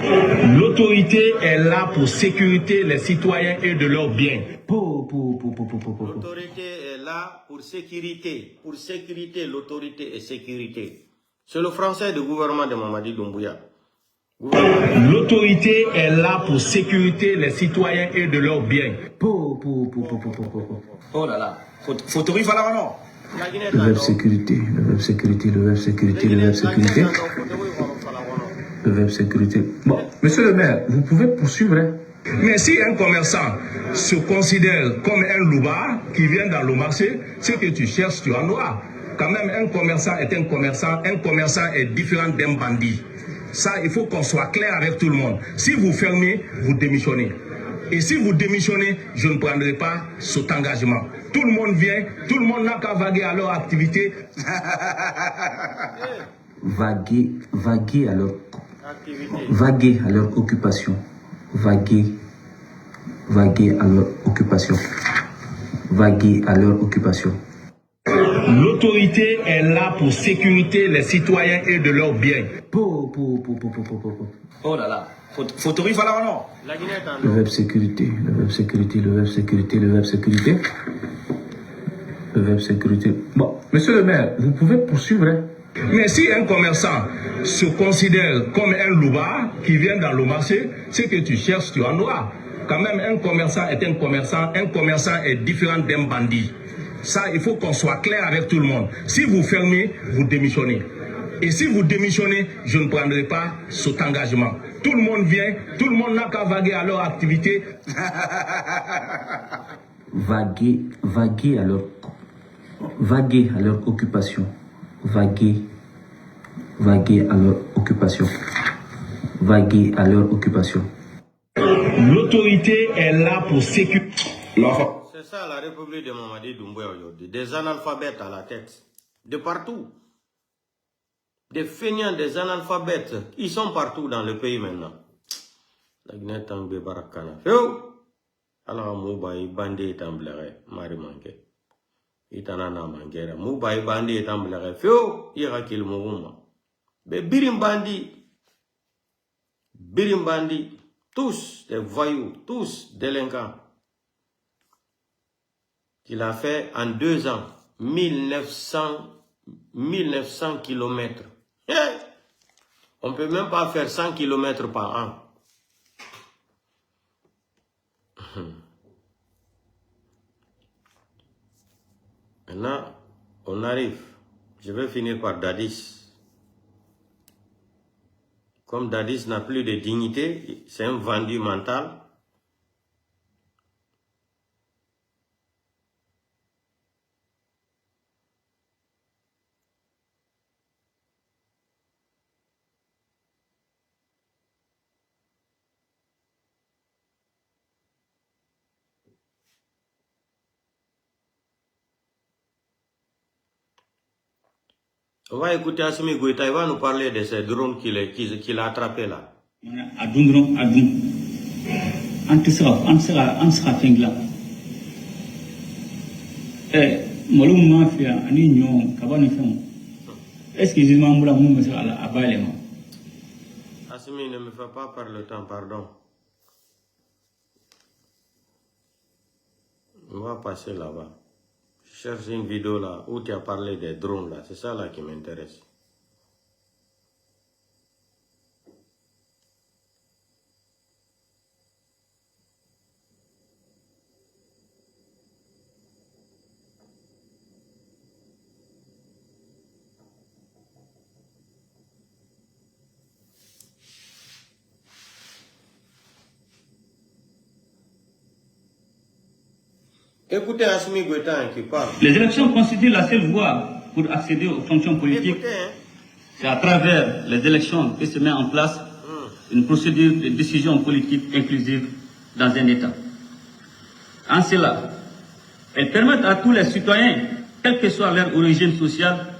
L'autorité est là pour sécuriter les citoyens et de leurs biens. L'autorité est là pour sécurité. Pour sécurité, l'autorité est sécurité. C'est le français du gouvernement de Mamadi Doumbouya. L'autorité est là pour sécuriter les citoyens et de leurs biens. Oh là là, photo là non. Le web sécurité, le web sécurité, le web sécurité, le web sécurité. Le web sécurité. Bon, monsieur le maire, vous pouvez poursuivre. Hein? Mais si un commerçant se considère comme un loupard qui vient dans le marché, ce que tu cherches, tu en auras. Quand même, un commerçant est un commerçant est différent d'un bandit. Ça, il faut qu'on soit clair avec tout le monde. Si vous fermez, vous démissionnez. Et si vous démissionnez, je ne prendrai pas cet engagement. Tout le monde vient, tout le monde n'a qu'à vaguer à leur activité. Vaguer à leur occupation. Vaguer à leur occupation. Vaguer à leur occupation. L'autorité est là pour sécuriter les citoyens et de leurs biens. Oh là là, photo là non. Le web sécurité, le web sécurité, le web sécurité, le web sécurité. Le web sécurité. Bon, monsieur le maire, vous pouvez poursuivre. Hein? Mais si un commerçant se considère comme un loupard qui vient dans le marché, ce que tu cherches, tu en auras. Quand même, un commerçant est différent d'un bandit. Ça, il faut qu'on soit clair avec tout le monde. Si vous fermez, vous démissionnez. Et si vous démissionnez, je ne prendrai pas cet engagement. Tout le monde vient, tout le monde n'a qu'à vaguer à leur activité. Vaguer à leur occupation. Vaguer à leur occupation. Vaguer à leur occupation. L'autorité est là pour sécuriser. C'est ça la République de Mamadi Doumbouya aujourd'hui. Des analphabètes à la tête. De partout. Des feignants, des analphabètes. Ils sont partout dans le pays maintenant. La Guinée est en Barakana. Alors, Moubaï, Bandi est en bléré. Marie manqué. Itanana manqué. Moubaï, Bandi est en bléré. Féo, Irakil Mourouma. Mais Birim Bandi. Tous des voyous. Tous délinquants. Il a fait en 2 ans 1900 km. On ne peut même pas faire 100 km par an. Maintenant, on arrive. Je vais finir par Dadis. Comme Dadis n'a plus de dignité, c'est un vendu mental. On va écouter Assimi Goïta, il va nous parler de ces drones qu'il a attrapés là. Est-ce que je m'en Assimi, ne me fais pas perdre le temps, pardon. On va passer là-bas. Je cherche une vidéo là où tu as parlé des drones là. C'est ça là qui m'intéresse. Écoutez Assimi Goïta qui parle. Les élections constituent la seule voie pour accéder aux fonctions politiques. Écoutez, hein. C'est à travers les élections que se met en place une procédure de décision politique inclusive dans un État. En cela, elles permettent à tous les citoyens, quelle que soit leur origine sociale,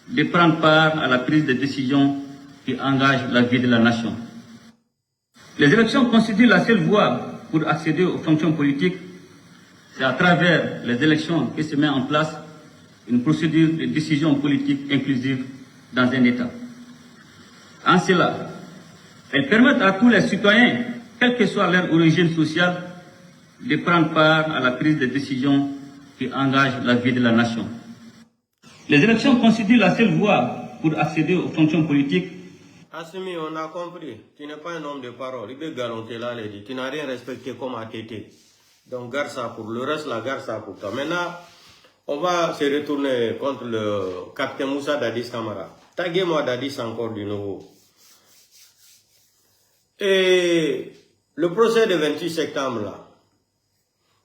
de prendre part à la prise de décisions qui engagent la vie de la nation. Les élections constituent la seule voie pour accéder aux fonctions politiques. C'est à travers les élections que se met en place une procédure de décision politique inclusive dans un État. En cela, elles permettent à tous les citoyens, quelle que soit leur origine sociale, de prendre part à la prise de décisions qui engagent la vie de la nation. Les élections constituent la seule voie pour accéder aux fonctions politiques. Assimi, on a compris. Tu n'es pas un homme de parole. Il peut galanter là, il dit. Tu n'as rien respecté comme ATT. Donc garde ça pour le reste, la garde ça pour toi. Maintenant, on va se retourner contre le capitaine Moussa Dadis Camara. Taguez-moi Dadis encore du nouveau. Et le procès de 28 septembre là,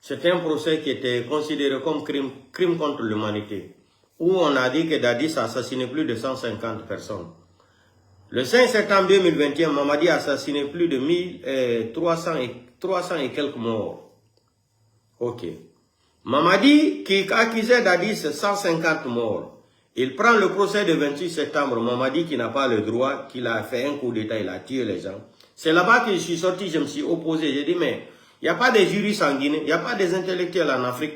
c'était un procès qui était considéré comme crime contre l'humanité, où on a dit que Dadis a assassiné plus de 150 personnes. Le 5 septembre 2021, Mamadi a assassiné plus de 300 et quelques morts. Ok. Mamadi, qui accusait Dadis 150 morts, il prend le procès de 28 septembre. Mamadi, qui n'a pas le droit, qu'il a fait un coup d'état, il a tué les gens. C'est là-bas que je suis sorti, je me suis opposé. J'ai dit, mais il n'y a pas de jurys en Guinée, il n'y a pas des intellectuels en Afrique.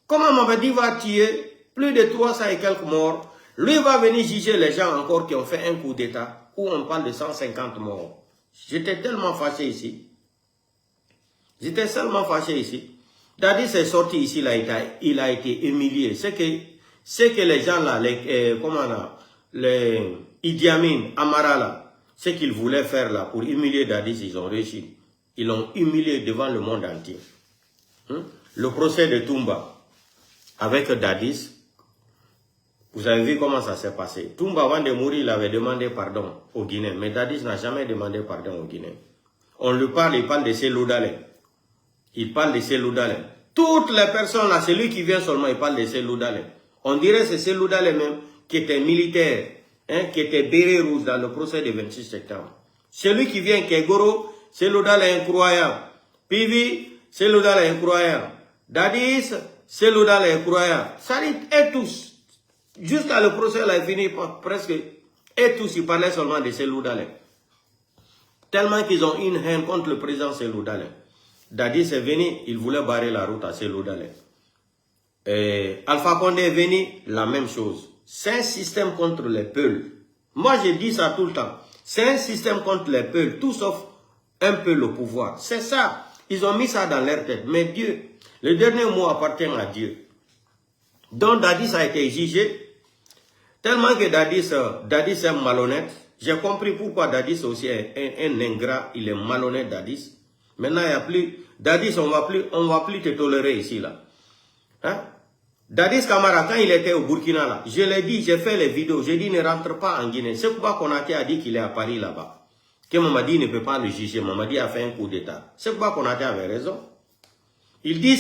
Comment Mamadi va tuer plus de 300 et quelques morts? Lui va venir juger les gens encore qui ont fait un coup d'état, où on parle de 150 morts. J'étais tellement fâché ici. J'étais seulement fâché ici. Dadis est sorti ici, là, il a été humilié. C'est que les gens là, les Idi Amin, Amara là, ce qu'ils voulaient faire là pour humilier Dadis, ils ont réussi. Ils l'ont humilié devant le monde entier. Le procès de Toumba avec Dadis, vous avez vu comment ça s'est passé. Toumba, avant de mourir, il avait demandé pardon aux Guinéens, mais Dadis n'a jamais demandé pardon aux Guinéens. On lui parle, il parle de Cellou Dalein. Il parle de Cellou Dalein. Toutes les personnes là, c'est lui qui vient seulement, il parle de Cellou Dalein. On dirait que c'est Cellou Dalein même qui était militaire, qui était béret rouge dans le procès du 26 septembre. Celui qui vient, qui est Goro, Cellou Dalein incroyable. Pivi, Cellou Dalein incroyable. Dadis, Cellou Dalein incroyable. Ça dit, et tous. Jusqu'à le procès là, il finit presque, et tous, ils parlaient seulement de Cellou Dalein. Tellement qu'ils ont une haine contre le président Cellou Dalein. Dadis est venu, il voulait barrer la route à Cellou Dalein. Alpha Condé est venu, la même chose. C'est un système contre les peuples. Moi, je dis ça tout le temps. C'est un système contre les peuples, tout sauf un peu le pouvoir. C'est ça. Ils ont mis ça dans leur tête. Mais Dieu, le dernier mot appartient à Dieu. Donc Dadis a été jugé, tellement que Dadis est malhonnête. J'ai compris pourquoi Dadis aussi est un ingrat, il est malhonnête Dadis. Maintenant, il n'y a plus, Dadis, on va plus te tolérer ici, là. Hein? Dadis Camara, quand il était au Burkina, là, je l'ai dit, j'ai fait les vidéos, j'ai dit, ne rentre pas en Guinée. C'est pourquoi Konaté a dit qu'il est à Paris, là-bas. Que Mamadi ne peut pas le juger. Mamadi a fait un coup d'état. C'est pourquoi Konaté avait raison. Il dit,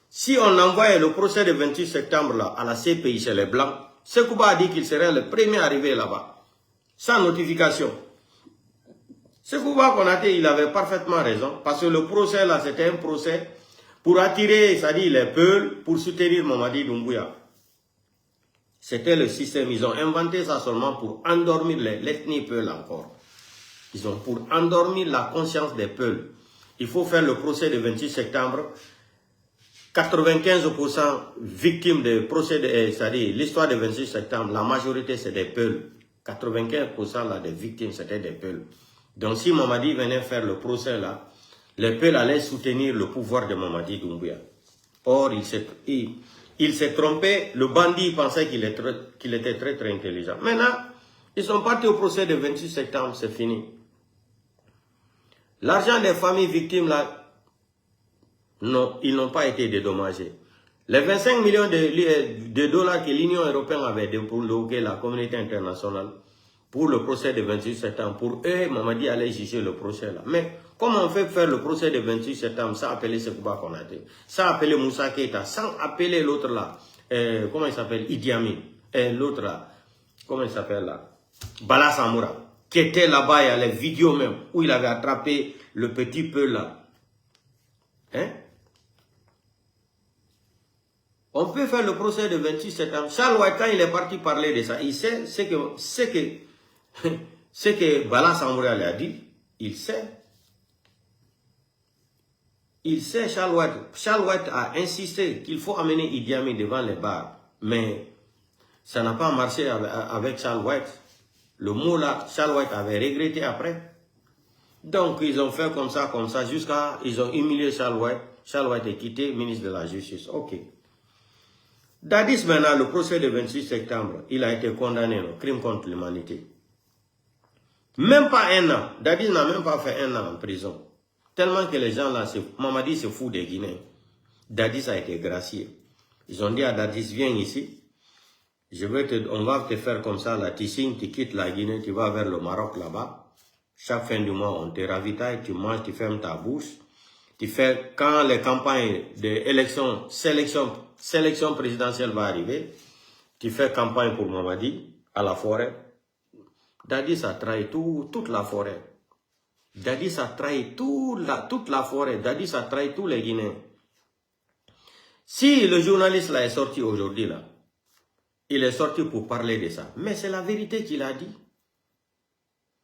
si on envoyait le procès de 28 septembre, là, à la CPI chez les Blancs, Sekouba a dit qu'il serait le premier arrivé là-bas. Sans notification. Sekouba Konaté, il avait parfaitement raison. Parce que le procès là, c'était un procès pour attirer, c'est-à-dire les peuples, pour soutenir Mamadi Doumbouya. C'était le système. Ils ont inventé ça seulement pour endormir l'ethnie Peul encore. Ils ont pour endormir la conscience des Peuls. Il faut faire le procès du 26 septembre. 95% victimes de procès, c'est-à-dire l'histoire du 26 septembre, la majorité c'est des Peuls. 95% là, des victimes c'était des Peuls. Donc si Mamadi venait faire le procès là, les Peuls allaient soutenir le pouvoir de Mamadi Doumbouya. Or, il s'est trompé, le bandit pensait qu'il était très très intelligent. Maintenant, ils sont partis au procès du 26 septembre, c'est fini. L'argent des familles victimes là, non, ils n'ont pas été dédommagés. Les 25 millions de dollars que l'Union européenne avait débloqué la communauté internationale pour le procès du 28 septembre, pour eux, Mamadi allait juger le procès là. Mais comment on fait faire le procès du 28 septembre sans appeler Sekouba Konaté, sans appeler Moussa Keita, sans appeler l'autre là, comment il s'appelle, Idi Amin, l'autre là, comment il s'appelle là, Bala Samoura, qui était là-bas, il y a les vidéos même, où il avait attrapé le petit peu là. Hein? On peut faire le procès de 26 septembre. Charles White, quand il est parti parler de ça, il sait ce que Bala Samoura lui a dit. Il sait. Il sait, Charles White. Charles White a insisté qu'il faut amener Idi Amin devant les barres. Mais ça n'a pas marché avec Charles White. Le mot là, Charles White avait regretté après. Donc, ils ont fait comme ça, jusqu'à... Ils ont humilié Charles White. Charles White est quitté, ministre de la Justice. Ok. Dadis, maintenant, le procès du 26 septembre, il a été condamné, au crime contre l'humanité. Même pas 1 an. Dadis n'a même pas fait 1 an en prison. Tellement que les gens là, Mamadi se fout des Guinéens. Dadis a été gracié. Ils ont dit à Dadis, viens ici. On va te faire comme ça, là, tu signes, tu quittes la Guinée, tu vas vers le Maroc là-bas. Chaque fin du mois, on te ravitaille, tu manges, tu fermes ta bouche. Tu fais, quand les campagnes d'élection, sélection présidentielle va arriver, tu fais campagne pour Mamadi à la forêt. Dadis a trahi toute la forêt. Dadis a trahi toute la forêt. Dadis a trahi tous les Guinéens. Si le journaliste là est sorti aujourd'hui là, il est sorti pour parler de ça. Mais c'est la vérité qu'il a dit.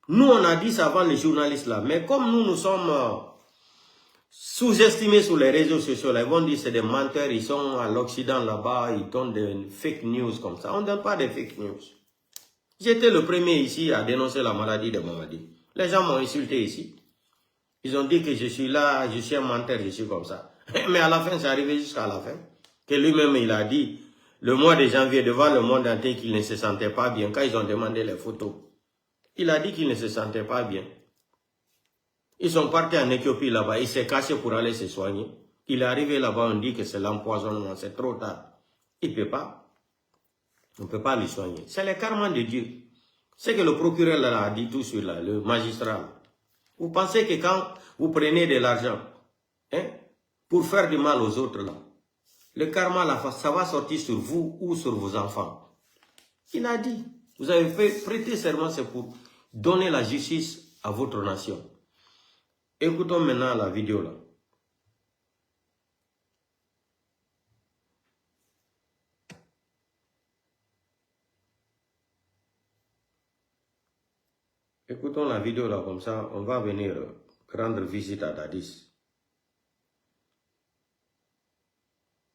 Nous, on a dit ça avant les journalistes là. Mais comme nous sommes sous-estimés sur les réseaux sociaux, là, ils vont dire c'est des menteurs, ils sont à l'Occident là-bas, ils donnent des fake news comme ça. On ne donne pas des fake news. J'étais le premier ici à dénoncer la maladie de Mamadi. Les gens m'ont insulté ici. Ils ont dit que je suis là, je suis un menteur, je suis comme ça. Mais à la fin, c'est arrivé jusqu'à la fin. Que lui-même, il a dit, le mois de janvier, devant le monde entier, qu'il ne se sentait pas bien. Quand ils ont demandé les photos, il a dit qu'il ne se sentait pas bien. Ils sont partis en Éthiopie là-bas, il s'est caché pour aller se soigner. Il est arrivé là-bas, on dit que c'est l'empoisonnement, c'est trop tard. Il ne peut pas. On ne peut pas le soigner. C'est le karma de Dieu. C'est que le procureur là a dit tout sur là, le magistrat. Vous pensez que quand vous prenez de l'argent, hein, pour faire du mal aux autres là, le karma là, ça va sortir sur vous ou sur vos enfants. Il a dit, vous avez prêté serment, c'est pour donner la justice à votre nation. Écoutons maintenant la vidéo là. Écoutons la vidéo là, comme ça, on va venir rendre visite à Dadis.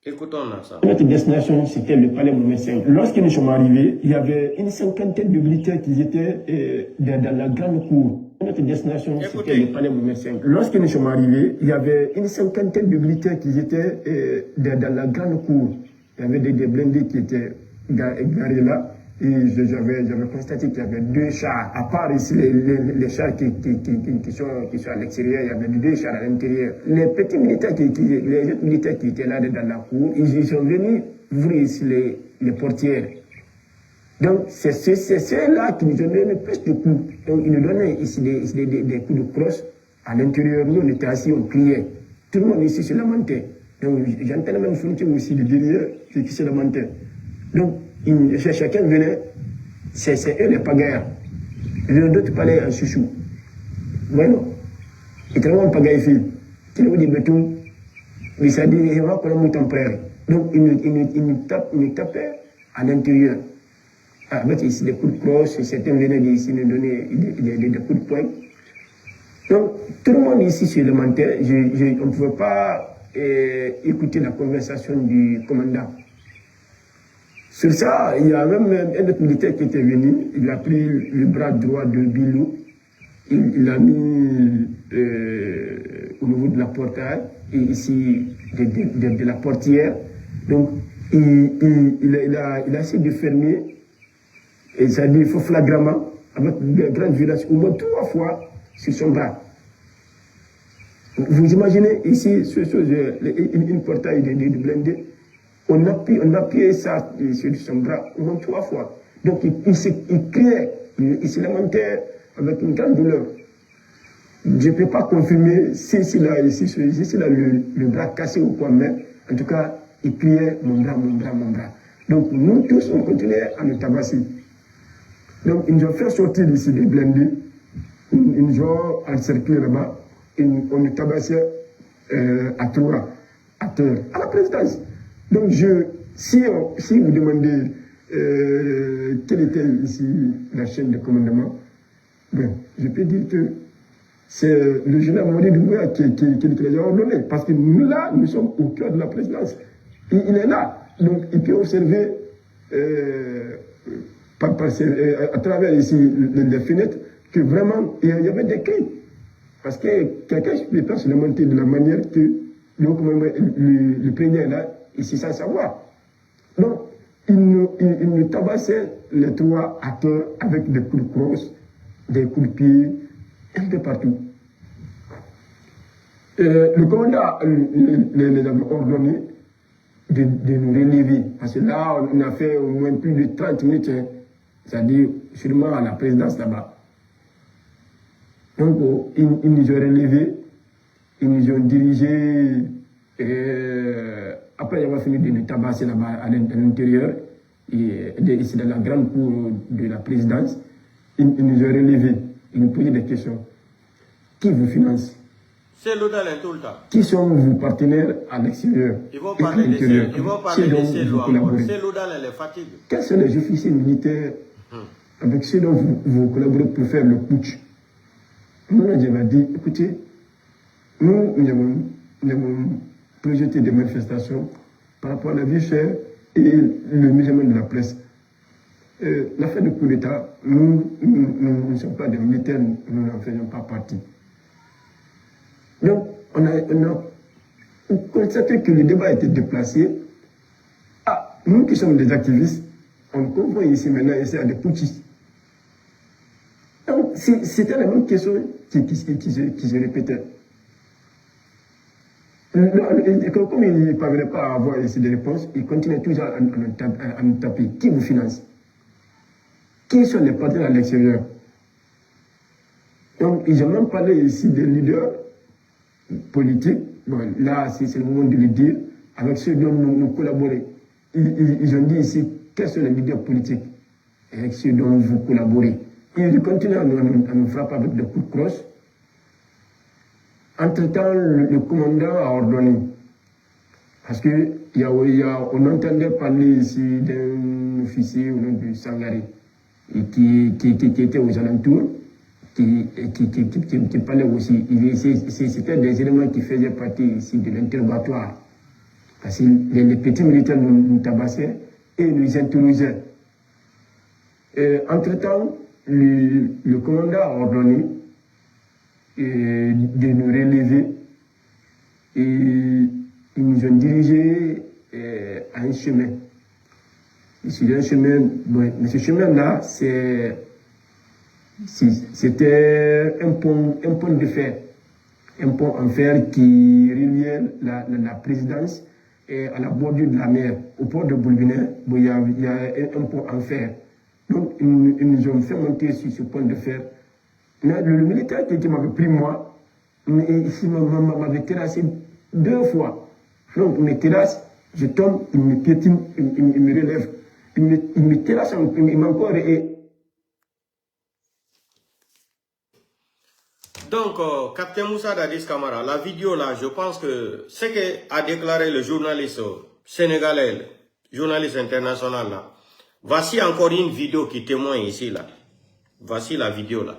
Écoutons là ça. Notre destination, c'était le palais Mohamed V. Lorsque nous sommes arrivés, il y avait une cinquantaine de militaires qui étaient dans la grande cour. Notre destination, c'était le palais Mohamed V. Lorsque nous sommes arrivés, il y avait une cinquantaine de militaires qui étaient dans la grande cour. Il y avait des blindés qui étaient garés là. Et j'avais constaté qu'il y avait 2 chars, à part ici les chars qui sont à l'extérieur, il y avait 2 chars à l'intérieur. Les petits militaires, les autres militaires qui étaient là dans la cour, ils sont venus ouvrir ici les portières. Donc c'est ceux-là qui nous ont donné plus de coups. Donc ils nous donnaient ici des coups de crosse. À l'intérieur, nous on était assis, on criait. Tout le monde ici se lamentait. Donc j'entendais même Fonté aussi de derrière qui se lamentait. Donc chacun venait, c'est eux les pagailleurs. Les autres parlaient en chouchou. Bueno, ils travaillent en pagaille. Qui nous dit béton, il s'est dit, il va qu'on a mon frère. Donc ils nous tapaient à l'intérieur. avec ici des coups de crosse, certains venaient ici nous donner des coups de poing. Donc, tout le monde ici se lamentait. On ne pouvait pas écouter la conversation du commandant. Sur ça, il y a même un autre militaire qui était venu. Il a pris le bras droit de Bilou. Il l'a mis au niveau de la portail, et ici, de la portière. Donc, il a essayé de fermer. Et ça dit, il faut flagramment, avec de grandes violations, au moins 3 fois sur son bras. Vous imaginez ici, une portail de blindé, on a appuyé ça sur son bras au moins 3 fois. Donc il criait, il se lamentait avec une grande douleur. Je ne peux pas confirmer si il a le bras cassé ou quoi, mais en tout cas, il criait mon bras, mon bras, mon bras. Donc nous tous, on continuait à nous tabasser. Donc ils nous ont fait sortir d'ici des blindés, ils nous ont encerclés là-bas, on nous tabassait à Troua, à terre, à la présidence. Donc si vous demandez quelle était ici la chaîne de commandement, ben, je peux dire que c'est le général Maurice Doumbouya qui les a ordonnés, parce que nous là, nous sommes au cœur de la présidence. Il est là, donc il peut observer à travers ici les fenêtres que vraiment il y avait des cris. Parce que quelqu'un ne peut pas se lamenter de la manière que le président est là, ici sans savoir. Donc, il nous tabassait les 3 à terre avec des coups de crosse, des coups de pied, un peu partout. Le commandant les avait ordonné de nous relever. Parce que là, on a fait au moins plus de 30 minutes, c'est-à-dire sûrement à la présidence là-bas. Donc, ils nous ont relevés, ils nous ont dirigés, après avoir fini de nous tabasser là-bas à l'intérieur, ici dans la grande cour de la présidence, ils nous ont relevés, ils nous posaient des questions. Qui vous finance? C'est l'Oudalin tout le temps. Qui sont vos partenaires à l'extérieur? Ils vont parler de ces lois. C'est l'Oudalin, les fatigues. Quels sont les officiers militaires avec ceux dont vous collaborez pour faire le putsch? Nous, on a dit, écoutez, nous avons projeté des manifestations par rapport à la vie chère et le musulman de la presse. L'affaire du coup d'État, nous ne sommes pas des militaires, nous n'en faisons pas partie. Donc, on a constaté que le débat a été déplacé. Ah, nous qui sommes des activistes, on comprend ici maintenant, ici à des putschistes. Donc, c'était la même question qui se répétait. Comme il ne parvenait pas à avoir ici des réponses, il continuait toujours à nous taper. Qui vous finance? Qui sont les partenaires à l'extérieur? Donc, ils ont même parlé ici des leaders politiques. Bon, là, c'est le moment de le dire, avec ceux dont nous collaborons. Ils ont dit ici, quels sont les leaders politiques avec ceux dont vous collaborez? Ils continuent à nous frapper avec des coups de crosse. Entre-temps, le commandant a ordonné, parce qu'on entendait parler ici d'un officier au nom de Sangaré, qui était aux alentours, qui parlait aussi. C'était des éléments qui faisaient partie ici de l'interrogatoire. Parce que les petits militaires nous tabassaient et nous interrogeaient. Entre-temps, le commandant a ordonné de nous relever et ils nous ont dirigés à un chemin. Sur un chemin, bon, mais ce chemin-là, c'était un pont de fer. Un pont en fer qui reliait la présidence à la bordure de la mer. Au port de Boulbinais, il y a un pont en fer. Donc, ils nous ont fait monter sur ce pont de fer. Mais le militaire qui m'avait pris moi, il m'avait terrassé 2 fois. Donc, il me terrasse, je tombe, il me piétine, il me relève. Il me terrasse, il m'a encore... Donc, Capitaine Moussa Dadis Camara, la vidéo là, je pense que ce qu'a déclaré le journaliste sénégalais, journaliste international là, Voici encore une vidéo qui témoigne ici, là. Voici la vidéo, là.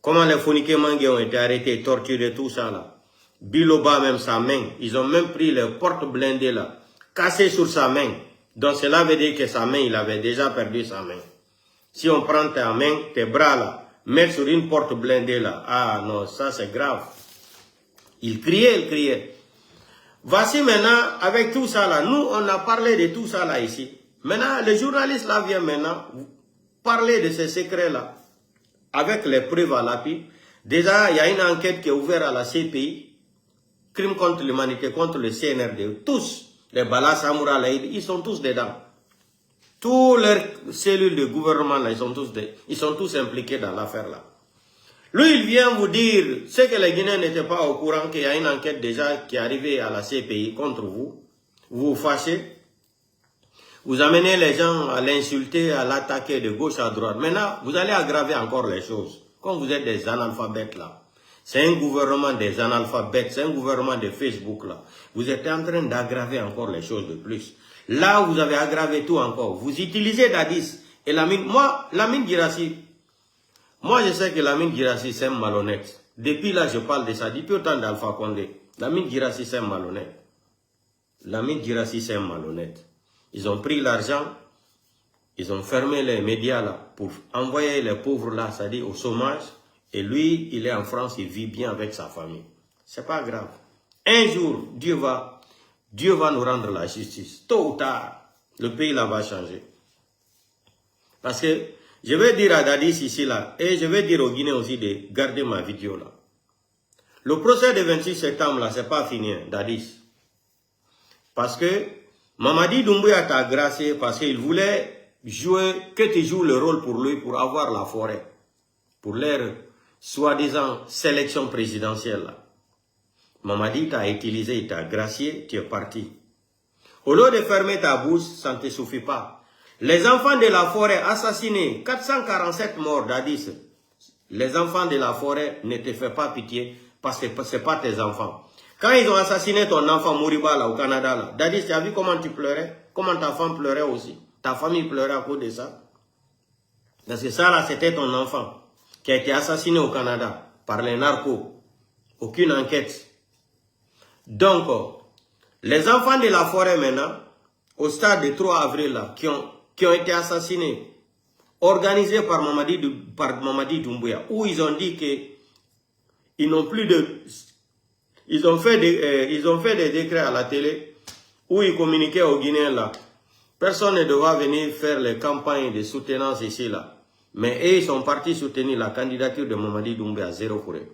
Comment les Fonike Mangue ont été arrêtés, torturés, tout ça, là. Biloba, même sa main. Ils ont même pris les portes blindées, là. Cassé sur sa main. Donc, cela veut dire que sa main, il avait déjà perdu sa main. Si on prend ta main, tes bras, là, mettre sur une porte blindée, là. Ah, non, ça, c'est grave. Il criait, il criait. Voici maintenant, avec tout ça, là. Nous, on a parlé de tout ça, là, ici. Maintenant, les journalistes là viennent maintenant parler de ces secrets-là avec les preuves à l'appui. Déjà, il y a une enquête qui est ouverte à la CPI, crime contre l'humanité, contre le CNRD. Tous, les Bala Samoura, là, ils sont tous dedans. Tous leurs cellules de gouvernement, là, ils sont tous impliqués dans l'affaire là. Lui, il vient vous dire, ce que les Guinéens n'étaient pas au courant qu'il y a une enquête déjà qui est arrivée à la CPI contre vous. Vous vous fâchez. Vous amenez les gens à l'insulter, à l'attaquer de gauche à droite. Maintenant, vous allez aggraver encore les choses. Comme vous êtes des analphabètes là. C'est un gouvernement des analphabètes, c'est un gouvernement de Facebook là. Vous êtes en train d'aggraver encore les choses de plus. Là, vous avez aggravé tout encore. Vous utilisez Dadis et Lamine. Moi, Lamine Guirassy, moi je sais que Lamine Guirassy c'est un malhonnête. Depuis là, je parle de ça. Depuis autant d'Alpha Condé. Lamine Guirassy c'est un malhonnête. Lamine Guirassy c'est un malhonnête. Ils ont pris l'argent, ils ont fermé les médias là pour envoyer les pauvres là, c'est-à-dire au chômage. Et lui, il est en France, il vit bien avec sa famille. C'est pas grave. Un jour, Dieu va nous rendre la justice. Tôt ou tard, le pays là va changer. Parce que je vais dire à Dadis ici là, et je vais dire aux Guinéens aussi de garder ma vidéo là. Le procès du 26 septembre là, c'est pas fini, Dadis. Parce que Mamadi Doumbouya t'a gracié parce qu'il voulait que tu joues le rôle pour lui, pour avoir la forêt. Pour leur soi-disant sélection présidentielle. Là. Mamadi t'a utilisé, il t'a gracié, tu es parti. Au lieu de fermer ta bouche, ça ne te suffit pas. Les enfants de la forêt assassinés, 447 morts d'Addis. Les enfants de la forêt ne te font pas pitié parce que ce n'est pas tes enfants. Quand ils ont assassiné ton enfant Moriba là, au Canada, là, Dadis, tu as vu comment tu pleurais? Comment ta femme pleurait aussi? Ta famille pleurait à cause de ça? Parce que ça là, c'était ton enfant qui a été assassiné au Canada par les narcos. Aucune enquête. Donc, les enfants de la forêt maintenant, au stade du 3 avril là, qui ont été assassinés, organisés par Mamadi Doumbouya, où ils ont dit qu'ils n'ont plus de... Ils ont fait des décrets à la télé où ils communiquaient aux Guinéens là. Personne ne devra venir faire les campagnes de soutenance ici là. Mais eux, ils sont partis soutenir la candidature de Mamadi Doumbouya à 0 pour eux.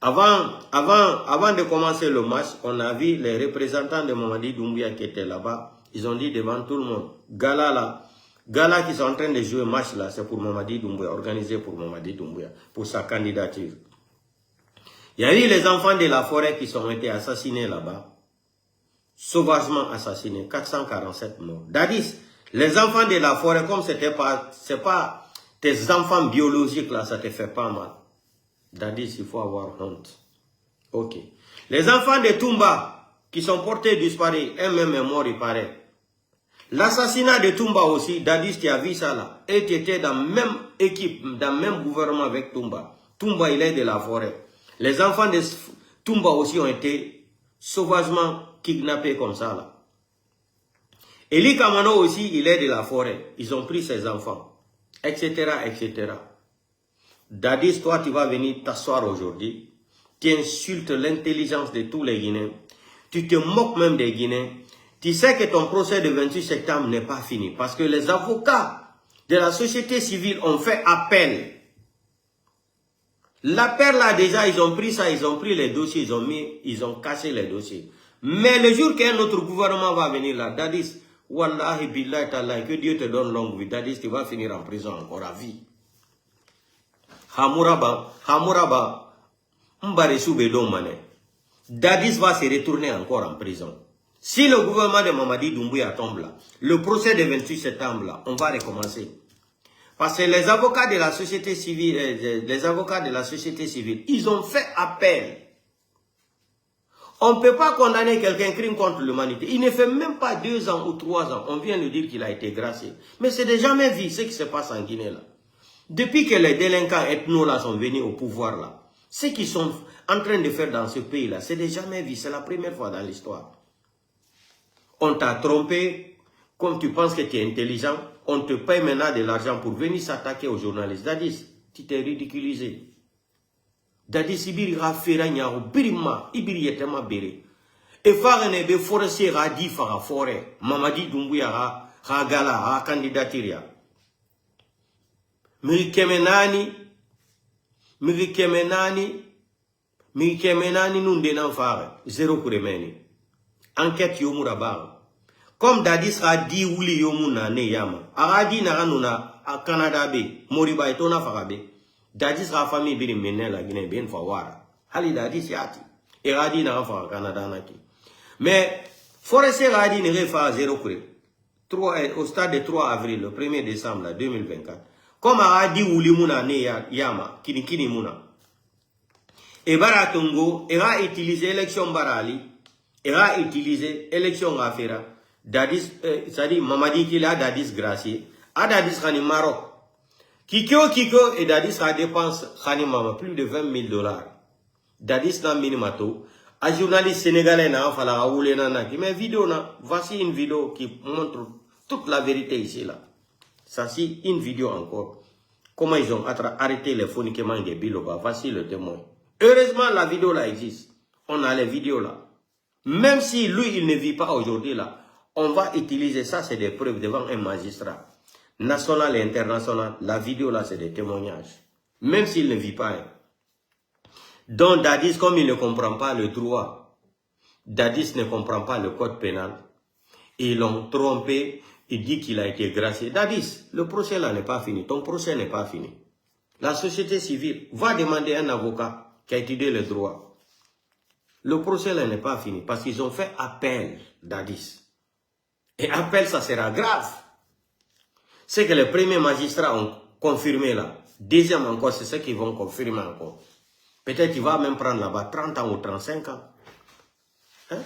Avant de commencer le match, on a vu les représentants de Mamadi Doumbouya qui étaient là-bas. Ils ont dit devant tout le monde, Gala qui sont en train de jouer match là, c'est pour Mamadi Doumbouya, organisé pour Mamadi Doumbouya, pour sa candidature. Il y a eu les enfants de la forêt qui ont été assassinés là-bas. Sauvagement assassinés. 447 morts. Dadis, les enfants de la forêt, comme c'est pas tes enfants biologiques là, ça te fait pas mal. Dadis, il faut avoir honte. Ok. Les enfants de Toumba, qui sont portés disparus, un même est mort, il paraît. L'assassinat de Toumba aussi, Dadis, tu as vu ça là. Et tu étais dans la même équipe, dans le même gouvernement avec Toumba. Toumba, il est de la forêt. Les enfants de Toumba aussi ont été sauvagement kidnappés comme ça là. Eli Kamano aussi, il est de la forêt. Ils ont pris ses enfants, etc., etc. Dadis, toi, tu vas venir t'asseoir aujourd'hui. Tu insultes l'intelligence de tous les Guinéens. Tu te moques même des Guinéens. Tu sais que ton procès de 28 septembre n'est pas fini. Parce que les avocats de la société civile ont fait appel. L'appel là déjà, ils ont pris ça, ils ont pris les dossiers, ils ont cassé les dossiers. Mais le jour qu'un autre gouvernement va venir là, Dadis, Wallahi billahi ta'ala, que Dieu te donne longue vie, Dadis, tu vas finir en prison encore à vie. Hamouraba, Mbaresou Bedon Mané. Dadis va se retourner encore en prison. Si le gouvernement de Mamadi Doumbouya tombe là, le procès de 28 septembre là, on va recommencer. Parce que les avocats de la société civile, ils ont fait appel. On ne peut pas condamner quelqu'un crime contre l'humanité. Il ne fait même pas 2 ans ou 3 ans. On vient de dire qu'il a été gracié. Mais c'est de jamais vu ce qui se passe en Guinée là. Depuis que les délinquants ethno là sont venus au pouvoir là, ce qu'ils sont en train de faire dans ce pays là, c'est de jamais vu. C'est la première fois dans l'histoire. On t'a trompé, comme tu penses que tu es intelligent, on te paye maintenant de l'argent pour venir s'attaquer aux journalistes. Dadis, tu t'es ridiculisé. Dadis, ibiri ra fera nyaro, birima, ibiri yetema bere. E fara nebe forestier ra di fara forêt. Mamadi Doumbouya ra gala, ra candidatiria. Miri kemenani nunde nan fara. Zéro kuremeni. Enquête yomura bar. Comme Dadis a dit wuli yomuna ne yama. Aradi naranuna a Canada be. Moriba etona farabe. Dadis a famille biri menen la Guinée bien fawara. Hali Dadis yati. Et Radi naran fara Canada naki. Mais Forestier Radi ne refa zéro kure. Au stade de 3 avril, le 1er décembre 2024. Comme Aradi wuli muna ne yama. Kini muna. Et Baratongo, il a utilisé l'élection Barali. Il a utilisé l'élection Afera. Dadis, c'est-à-dire Mamadi qui a Dadis gracié. A Dadis Khani Maroc. Kiko et Dadis a dépensé Khani Mama plus de $20,000. Dadis n'a minimato. Un journaliste sénégalais n'a pas la roulé nanaki. Mais vidéo na, voici une vidéo qui montre toute la vérité ici là. Ça c'est une vidéo encore. Comment ils ont arrêté les phoniquements des Biloba. Voici le témoin. Heureusement la vidéo là existe. On a les vidéos là. Même si lui, il ne vit pas aujourd'hui là, on va utiliser ça, c'est des preuves devant un magistrat. National et international, la vidéo là, c'est des témoignages. Même s'il ne vit pas. Hein. Donc Dadis, comme il ne comprend pas le droit, Dadis ne comprend pas le code pénal, ils l'ont trompé, il dit qu'il a été gracié. Dadis, le procès là n'est pas fini, ton procès n'est pas fini. La société civile va demander un avocat qui a étudié le droit. Le procès là n'est pas fini parce qu'ils ont fait appel Dadis. Et appel, ça sera grave. C'est que les premiers magistrats ont confirmé là. Deuxième encore, c'est ce qu'ils vont confirmer encore. Peut-être qu'il va même prendre là-bas 30 ans ou 35 ans. Hein?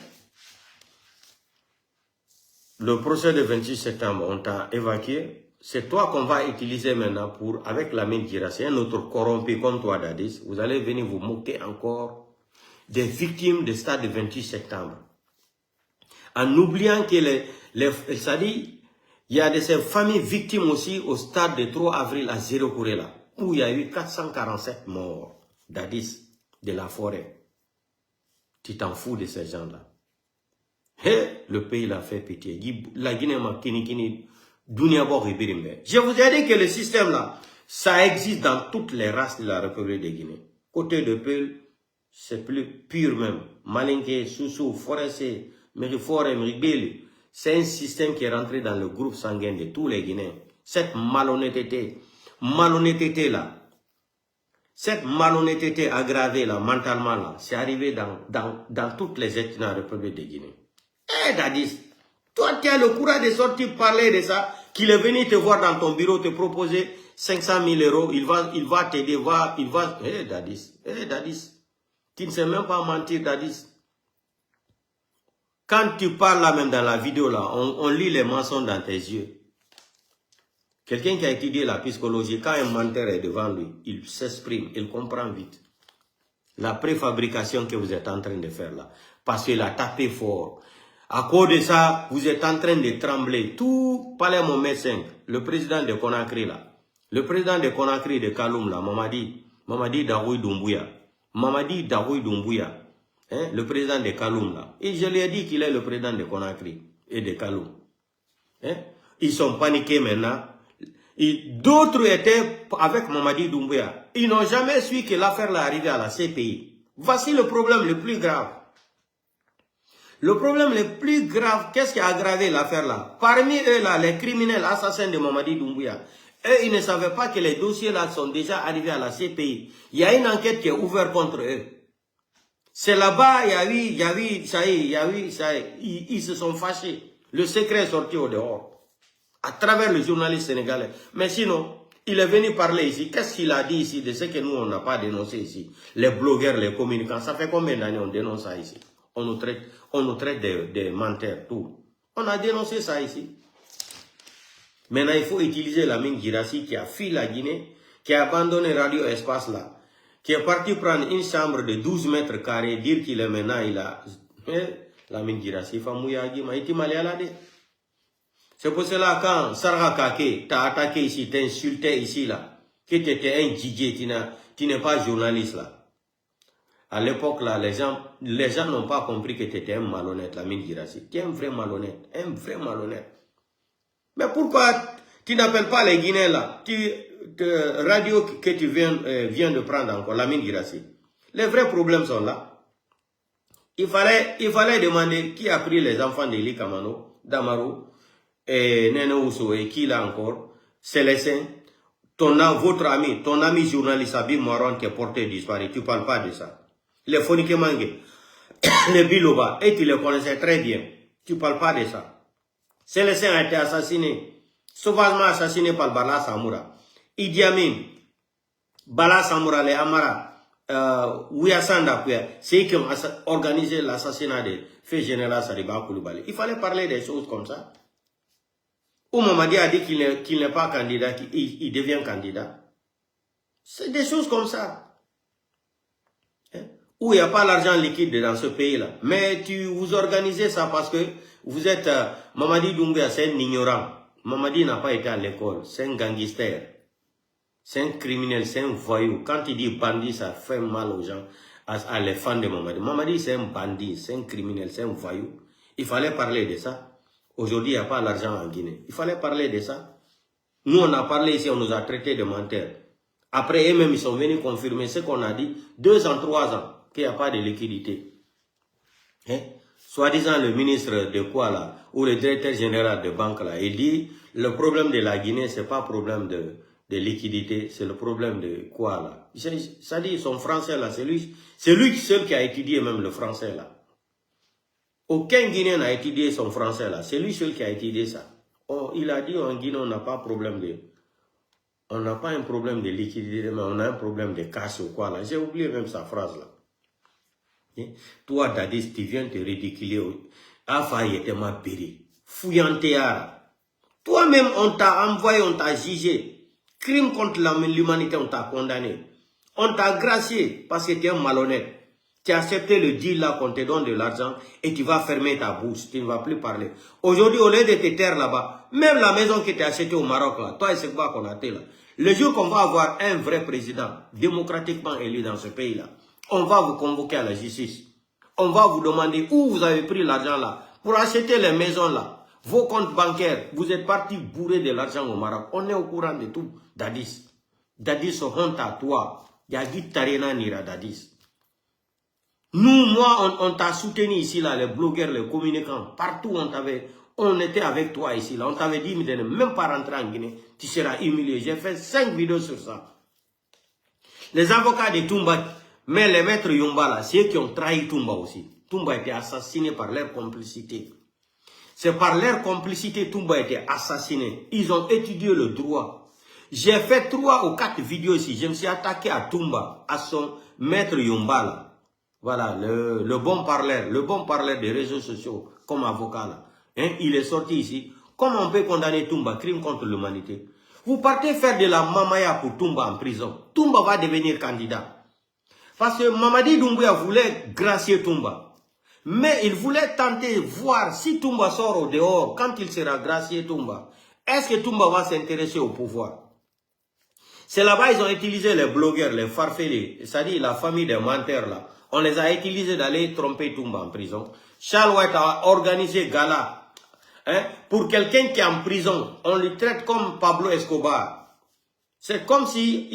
Le procès de 28 septembre, on t'a évacué. C'est toi qu'on va utiliser maintenant pour, avec la main Gira. C'est un autre corrompu comme toi Dadis. Vous allez venir vous moquer encore des victimes du stade du 28 septembre. En oubliant que ça dit, il y a de ces familles victimes aussi au stade du 3 avril à Zéro Kourela, où il y a eu 447 morts d'Addis, de la forêt. Tu t'en fous de ces gens-là. Le pays l'a fait pitié. La Guinée m'a kini je vous ai dit que le système là, ça existe dans toutes les races de la République de Guinée. Côté de Peul, c'est plus pur même. Malinké, Soussou, Forestier, Mérifore, Méribéli. C'est un système qui est rentré dans le groupe sanguin de tous les Guinéens. Cette malhonnêteté là, cette malhonnêteté aggravée là, mentalement là, c'est arrivé dans toutes les ethnies de la République de Guinée. Eh Dadis, toi tu as le courage de sortir parler de ça, qu'il est venu te voir dans ton bureau, te proposer 500 000 €, il va t'aider, Dadis, tu ne sais même pas mentir Dadis. Quand tu parles là même dans la vidéo là, on lit les mensonges dans tes yeux. Quelqu'un qui a étudié la psychologie, quand un menteur est devant lui, il s'exprime, il comprend vite. La préfabrication que vous êtes en train de faire là, parce qu'il a tapé fort. À cause de ça, vous êtes en train de trembler. Tout palais mon médecin, le président de Conakry là, le président de Conakry de Kaloum là, Mamadi Daroui Doumbouya, hein, le président de Kaloum là. Et je lui ai dit qu'il est le président de Conakry et de Kaloum. Hein? Ils sont paniqués maintenant. D'autres étaient avec Mamadi Doumbouya. Ils n'ont jamais su que l'affaire est arrivée à la CPI. Voici le problème le plus grave. Le problème le plus grave, qu'est-ce qui a aggravé l'affaire là? Parmi eux là, les criminels assassins de Mamadi Doumbouya, eux, ils ne savaient pas que les dossiers là sont déjà arrivés à la CPI. Il y a une enquête qui est ouverte contre eux. C'est là-bas, ils se sont fâchés. Le secret est sorti au dehors. À travers le journaliste sénégalais. Mais sinon, il est venu parler ici. Qu'est-ce qu'il a dit ici de ce que nous, on n'a pas dénoncé ici? Les blogueurs, les communicants. Ça fait combien d'années on dénonce ça ici? On nous traite de menteurs, tout. On a dénoncé ça ici. Maintenant, il faut utiliser Lamine Guirassy qui a fui la Guinée, qui a abandonné Radio Espace là, qui est parti prendre une chambre de 12 mètres carrés, dire qu'il est maintenant, il a... Lamine Guirassy, c'est pour cela quand Sarah Kake t'a attaqué ici, t'a insulté ici là, que tu étais un DJ, tu n'es pas journaliste là. À l'époque là, les gens n'ont pas compris que tu étais un malhonnête, Lamine Guirassy. Tu es un vrai malhonnête, Mais pourquoi tu n'appelles pas les Guinéens là, radio que tu viens de prendre encore, Lamine Guirassy. Les vrais problèmes sont là. Il fallait demander qui a pris les enfants d'Eli Kamano, Damaro, et Nene Ousso, et qui là encore, Célestin, votre ami, ton ami journaliste Abi Moron qui est porté disparu, tu ne parles pas de ça. Les Fonike Mange, les Biloba, et tu les connaissais très bien, tu ne parles pas de ça. Célestin a été assassiné, sauvagement assassiné par Bala Samoura. Idi Amin, Bala Samoura, les Amara, Ouyassanda, c'est eux qui ont organisé l'assassinat de Feu Général Sadiba Koulibaly. Il fallait parler des choses comme ça. Ou Mamadi a dit qu'il n'est pas candidat, qu'il devient candidat. C'est des choses comme ça. Hein? Où il n'y a pas l'argent liquide dans ce pays-là. Mais vous organisez ça parce que vous êtes... Mamadi Doumbouya, c'est un ignorant. Mamadi n'a pas été à l'école. C'est un gangster. C'est un criminel, c'est un voyou. Quand il dit bandit, ça fait mal aux gens, à les fans de Mamadi. Mamadi, c'est un bandit, c'est un criminel, c'est un voyou. Il fallait parler de ça. Aujourd'hui, il n'y a pas l'argent en Guinée. Il fallait parler de ça. Nous, on a parlé ici, on nous a traités de menteurs. Après, eux-mêmes, ils sont venus confirmer ce qu'on a dit 2 ans, 3 ans, qu'il n'y a pas de liquidité. Hein? Soi-disant, le ministre de quoi là, ou le directeur général de banque là, il dit, le problème de la Guinée, c'est pas problème de liquidité, c'est le problème de quoi là. Ça dit, son français là, c'est lui seul qui a étudié même le français là. Aucun Guinéen n'a étudié son français là, c'est lui seul qui a étudié ça. Oh, il a dit en Guinée, on n'a pas un problème de liquidité, mais on a un problème de cash ou quoi là. J'ai oublié même sa phrase là. Et toi, Dadis, tu viens te ridiculer. Afa, il était ma péri. Fouillantéara. Toi-même, on t'a envoyé, on t'a jugé. Crime contre l'humanité, on t'a condamné. On t'a gracié parce que tu es un malhonnête. Tu as accepté le deal là qu'on te donne de l'argent et tu vas fermer ta bouche. Tu ne vas plus parler. Aujourd'hui, au lieu de te taire là-bas, même la maison que tu as achetée au Maroc là, toi et c'est quoi qu'on a été là. Le jour qu'on va avoir un vrai président démocratiquement élu dans ce pays là, on va vous convoquer à la justice. On va vous demander où vous avez pris l'argent là pour acheter les maisons là. Vos comptes bancaires, vous êtes partis bourrer de l'argent au Maroc. On est au courant de tout, Dadis. Dadis, honte à toi. Yagi Tarena Nira Dadis. Nous, moi, on t'a soutenu ici, là, les blogueurs, les communicants. Partout, on était avec toi ici, là. On t'avait dit, mais ne même pas rentrer en Guinée. Tu seras humilié. J'ai fait 5 vidéos sur ça. Les avocats de Toumba, mais les maîtres Yumba, là, c'est eux qui ont trahi Toumba aussi. Toumba a été assassiné par leur complicité. C'est par leur complicité Toumba a été assassiné. Ils ont étudié le droit. J'ai fait 3 ou 4 vidéos ici. Je me suis attaqué à Toumba, à son maître Yumba là. Voilà, le bon parleur des réseaux sociaux comme avocat là. Hein, il est sorti ici. Comment on peut condamner Toumba, crime contre l'humanité? Vous partez faire de la mamaya pour Toumba en prison. Toumba va devenir candidat. Parce que Mamadi Doumbouya voulait gracier Toumba. Mais il voulait tenter voir si Toumba sort au dehors, quand il sera gracié Toumba. Est-ce que Toumba va s'intéresser au pouvoir? C'est là-bas ils ont utilisé les blogueurs, les farfélés, c'est-à-dire la famille des menteurs là. On les a utilisés d'aller tromper Toumba en prison. Charles White a organisé gala. Hein, pour quelqu'un qui est en prison, on le traite comme Pablo Escobar. C'est comme si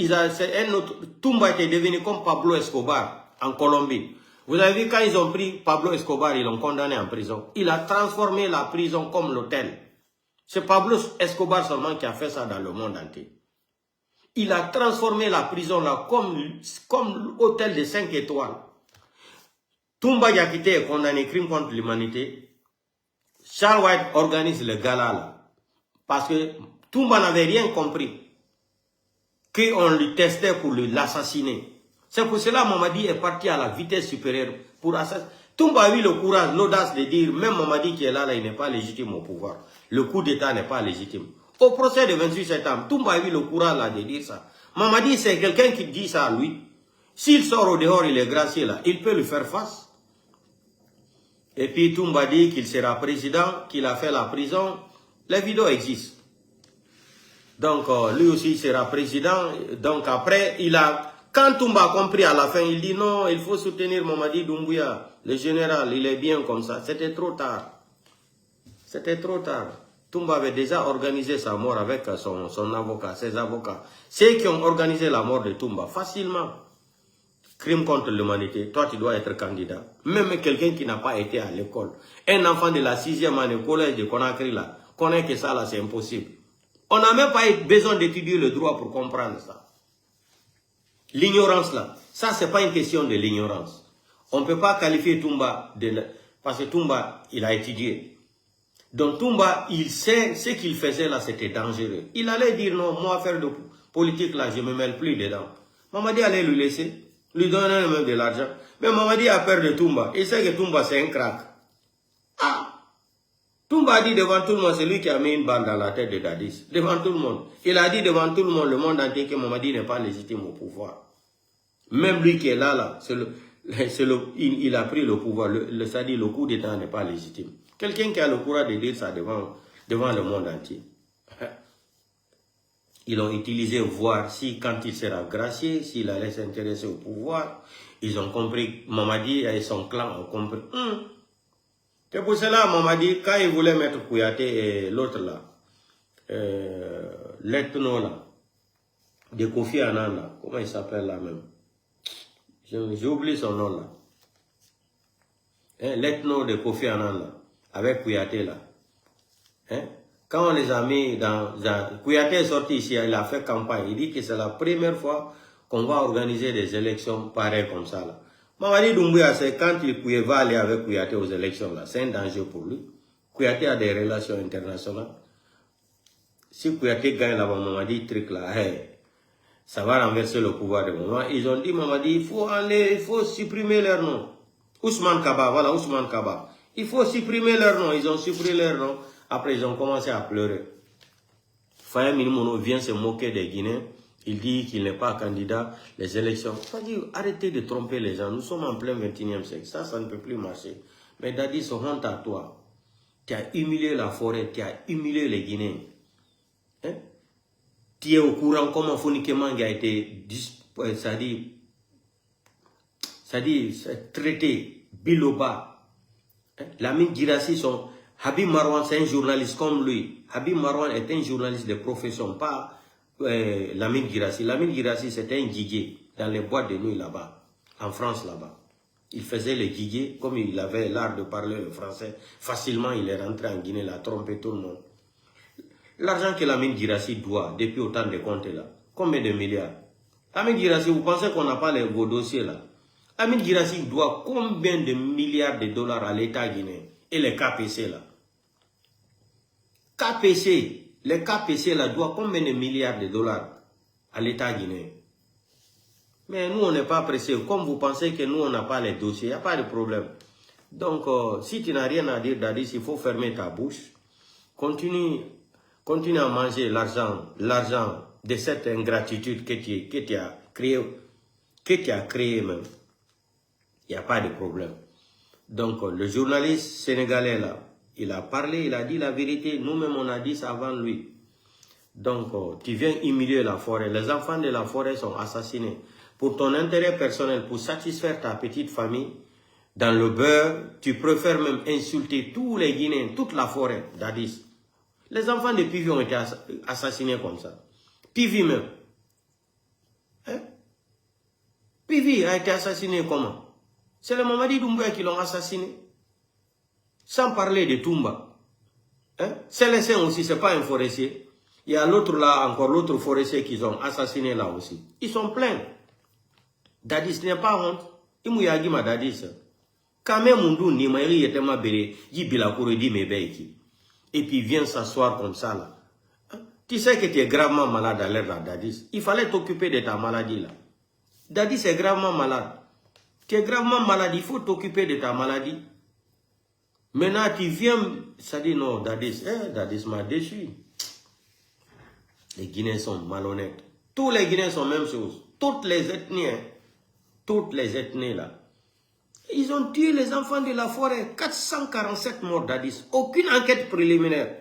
Toumba était devenu comme Pablo Escobar en Colombie. Vous avez vu quand ils ont pris Pablo Escobar, ils l'ont condamné en prison. Il a transformé la prison comme l'hôtel. C'est Pablo Escobar seulement qui a fait ça dans le monde entier. Il a transformé la prison là comme hôtel de 5 étoiles. Toumba Diakité est condamné crime contre l'humanité. Charles White organise le gala là. Parce que Toumba n'avait rien compris. Qu'on lui testait pour l'assassiner. C'est pour cela que Mamadi est parti à la vitesse supérieure pour assassiner. Toumba a eu le courage, l'audace de dire, même Mamadi qui est là, il n'est pas légitime au pouvoir. Le coup d'État n'est pas légitime. Au procès de 28 septembre, Toumba a eu le courage là, de dire ça. Mamadi, c'est quelqu'un qui dit ça à lui. S'il sort au dehors, il est gracié là, il peut lui faire face. Et puis Toumba dit qu'il sera président, qu'il a fait la prison. Les vidéos existent. Donc lui aussi sera président. Donc après, quand Toumba a compris à la fin, il dit non, il faut soutenir Mamadi Doumbouya, le général, il est bien comme ça. C'était trop tard. C'était trop tard. Toumba avait déjà organisé sa mort avec son avocat, ses avocats. Ceux qui ont organisé la mort de Toumba, facilement. Crime contre l'humanité, toi tu dois être candidat. Même quelqu'un qui n'a pas été à l'école. Un enfant de la 6e année, collège de Conakry là, connaît que ça là c'est impossible. On n'a même pas besoin d'étudier le droit pour comprendre ça. L'ignorance là, ça c'est pas une question de l'ignorance. On ne peut pas qualifier Toumba parce que Toumba il a étudié. Donc Toumba il sait ce qu'il faisait là c'était dangereux. Il allait dire non, moi faire de politique là je ne me mêle plus dedans. Mamadi allait lui laisser. Lui donner même de l'argent. Mais Mamadi a peur de Toumba. Il sait que Toumba c'est un crack. Ah! Toumba a dit devant tout le monde, c'est lui qui a mis une balle dans la tête de Dadis. Devant tout le monde. Il a dit devant tout le monde entier que Mamadi n'est pas légitime au pouvoir. Même lui qui est là, il a pris le pouvoir. C'est-à-dire le coup d'État n'est pas légitime. Quelqu'un qui a le courage de dire ça devant le monde entier. Ils ont utilisé voir si quand il sera gracié, s'il allait s'intéresser au pouvoir. Ils ont compris, Mamadi et son clan ont compris. C'est pour cela, Mamadi, quand il voulait mettre Kouyaté et l'autre là, l'ethno là, de Kofi Annan là, comment il s'appelle là même? J'ai oublié son nom là. L'ethno de Kofi Annan là, avec Kouyaté là. Quand on les a mis Kouyaté est sorti ici, il a fait campagne. Il dit que c'est la première fois qu'on va organiser des élections pareilles comme ça. Là. Mamadi Doumbouya, c'est quand il va aller avec Kouyaté aux élections. C'est un danger pour lui. Kouyaté a des relations internationales. Si Kouyaté gagne là-bas, Mamadi, truc là, ça va renverser le pouvoir de Mamadi. Ils ont dit, Mamadi, il faut supprimer leur nom. Ousmane Kaba, voilà, Ousmane Kaba. Il faut supprimer leur nom. Ils ont supprimé leur nom. Après, ils ont commencé à pleurer. Faye Minimono vient se moquer des Guinéens. Il dit qu'il n'est pas candidat. Les élections. Arrêtez de tromper les gens. Nous sommes en plein 21e siècle. Ça ne peut plus marcher. Mais Dadis, honte à toi. Tu as humilié la forêt. Tu as humilié les Guinéens. Tu es au courant comment Fonike Mangue a été traité biloba. Lamine Girassi sont... Habib Marwan, c'est un journaliste comme lui. Habib Marwan est un journaliste de profession, pas Lamine Girassi. Lamine Girassi, c'était un guiguier dans les boîtes de nuit là-bas, en France là-bas. Il faisait le guiguier, comme il avait l'art de parler le français. Facilement, il est rentré en Guinée, il a trompé tout le monde. L'argent que Lamine Girassi doit, depuis autant de comptes là, combien de milliards? Lamine Girassi, vous pensez qu'on n'a pas vos dossiers là? Lamine Girassi doit combien de milliards de dollars à l'État guinéen? Et les KPC là. Les KPC là doivent combien de milliards de dollars à l'État guinéen? Mais nous on n'est pas pressés. Comme vous pensez que nous on n'a pas les dossiers, il n'y a pas de problème. Donc si tu n'as rien à dire Dadis, il faut fermer ta bouche. Continue à manger l'argent de cette ingratitude que tu as créé même. Il n'y a pas de problème. Donc, le journaliste sénégalais, là, il a parlé, il a dit la vérité. Nous-mêmes, on a dit ça avant lui. Donc, tu viens humilier la forêt. Les enfants de la forêt sont assassinés. Pour ton intérêt personnel, pour satisfaire ta petite famille, dans le beurre, tu préfères même insulter tous les Guinéens, toute la forêt d'Addis. Les enfants de Pivi ont été assassinés comme ça. Pivi même. Pivi a été assassiné comment? C'est le Mamadi Doumbouya qui l'ont assassiné. Sans parler de Toumba. Célestin aussi, ce n'est pas un forestier. Il y a l'autre là, encore l'autre forestier qu'ils ont assassiné là aussi. Ils sont pleins. Dadis n'est pas honte. Il y a dit Dadis. Quand même, on dit, il était ma béré, il dit, et puis il vient s'asseoir comme ça là. Tu sais que tu es gravement malade à l'air là, Dadis. Il fallait t'occuper de ta maladie là. Dadis est gravement malade. Tu es gravement malade, il faut t'occuper de ta maladie. Maintenant, tu viens, ça dit non, Dadis m'a déçu. Les Guinéens sont malhonnêtes. Tous les Guinéens sont la même chose. Toutes les ethnies, hein, toutes les ethnies là. Ils ont tué les enfants de la forêt. 447 morts, Dadis. Aucune enquête préliminaire.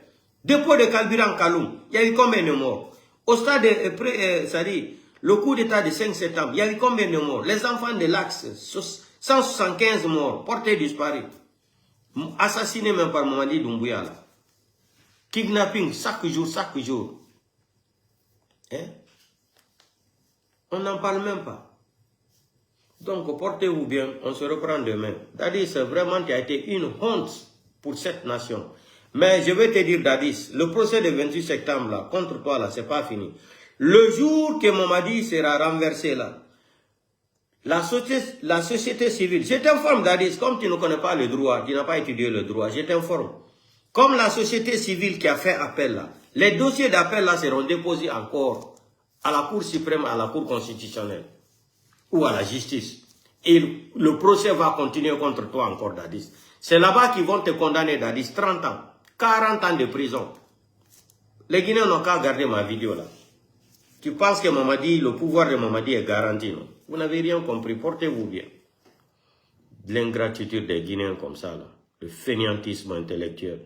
Dépôt de carburant Kaloum. Il y a eu combien de morts? Au stade, le coup d'état de 5 septembre, il y a eu combien de morts? Les enfants de l'Axe, 175 morts, portés disparus. Assassinés même par Mamadi Doumbouya. Là. Kidnapping, chaque jour. Hein? On n'en parle même pas. Donc, portez-vous bien, on se reprend demain. Dadis, vraiment, tu as été une honte pour cette nation. Mais je vais te dire, Dadis, le procès du 28 septembre, là, contre toi, là, c'est pas fini. Le jour que Mamadi sera renversé, là, la société civile, je t'informe, Dadis, comme tu ne connais pas le droit, tu n'as pas étudié le droit, je t'informe. Comme la société civile qui a fait appel, là, les dossiers d'appel, là, seront déposés encore à la Cour suprême, à la Cour constitutionnelle. Ou à la justice. Et le procès va continuer contre toi encore, Dadis. C'est là-bas qu'ils vont te condamner, Dadis, 30 ans, 40 ans de prison. Les Guinéens n'ont qu'à regarder ma vidéo là. Tu penses que Mamadi, le pouvoir de Mamadi est garanti, non? Vous n'avez rien compris, portez-vous bien. De l'ingratitude des Guinéens comme ça, là. Le fainéantisme intellectuel.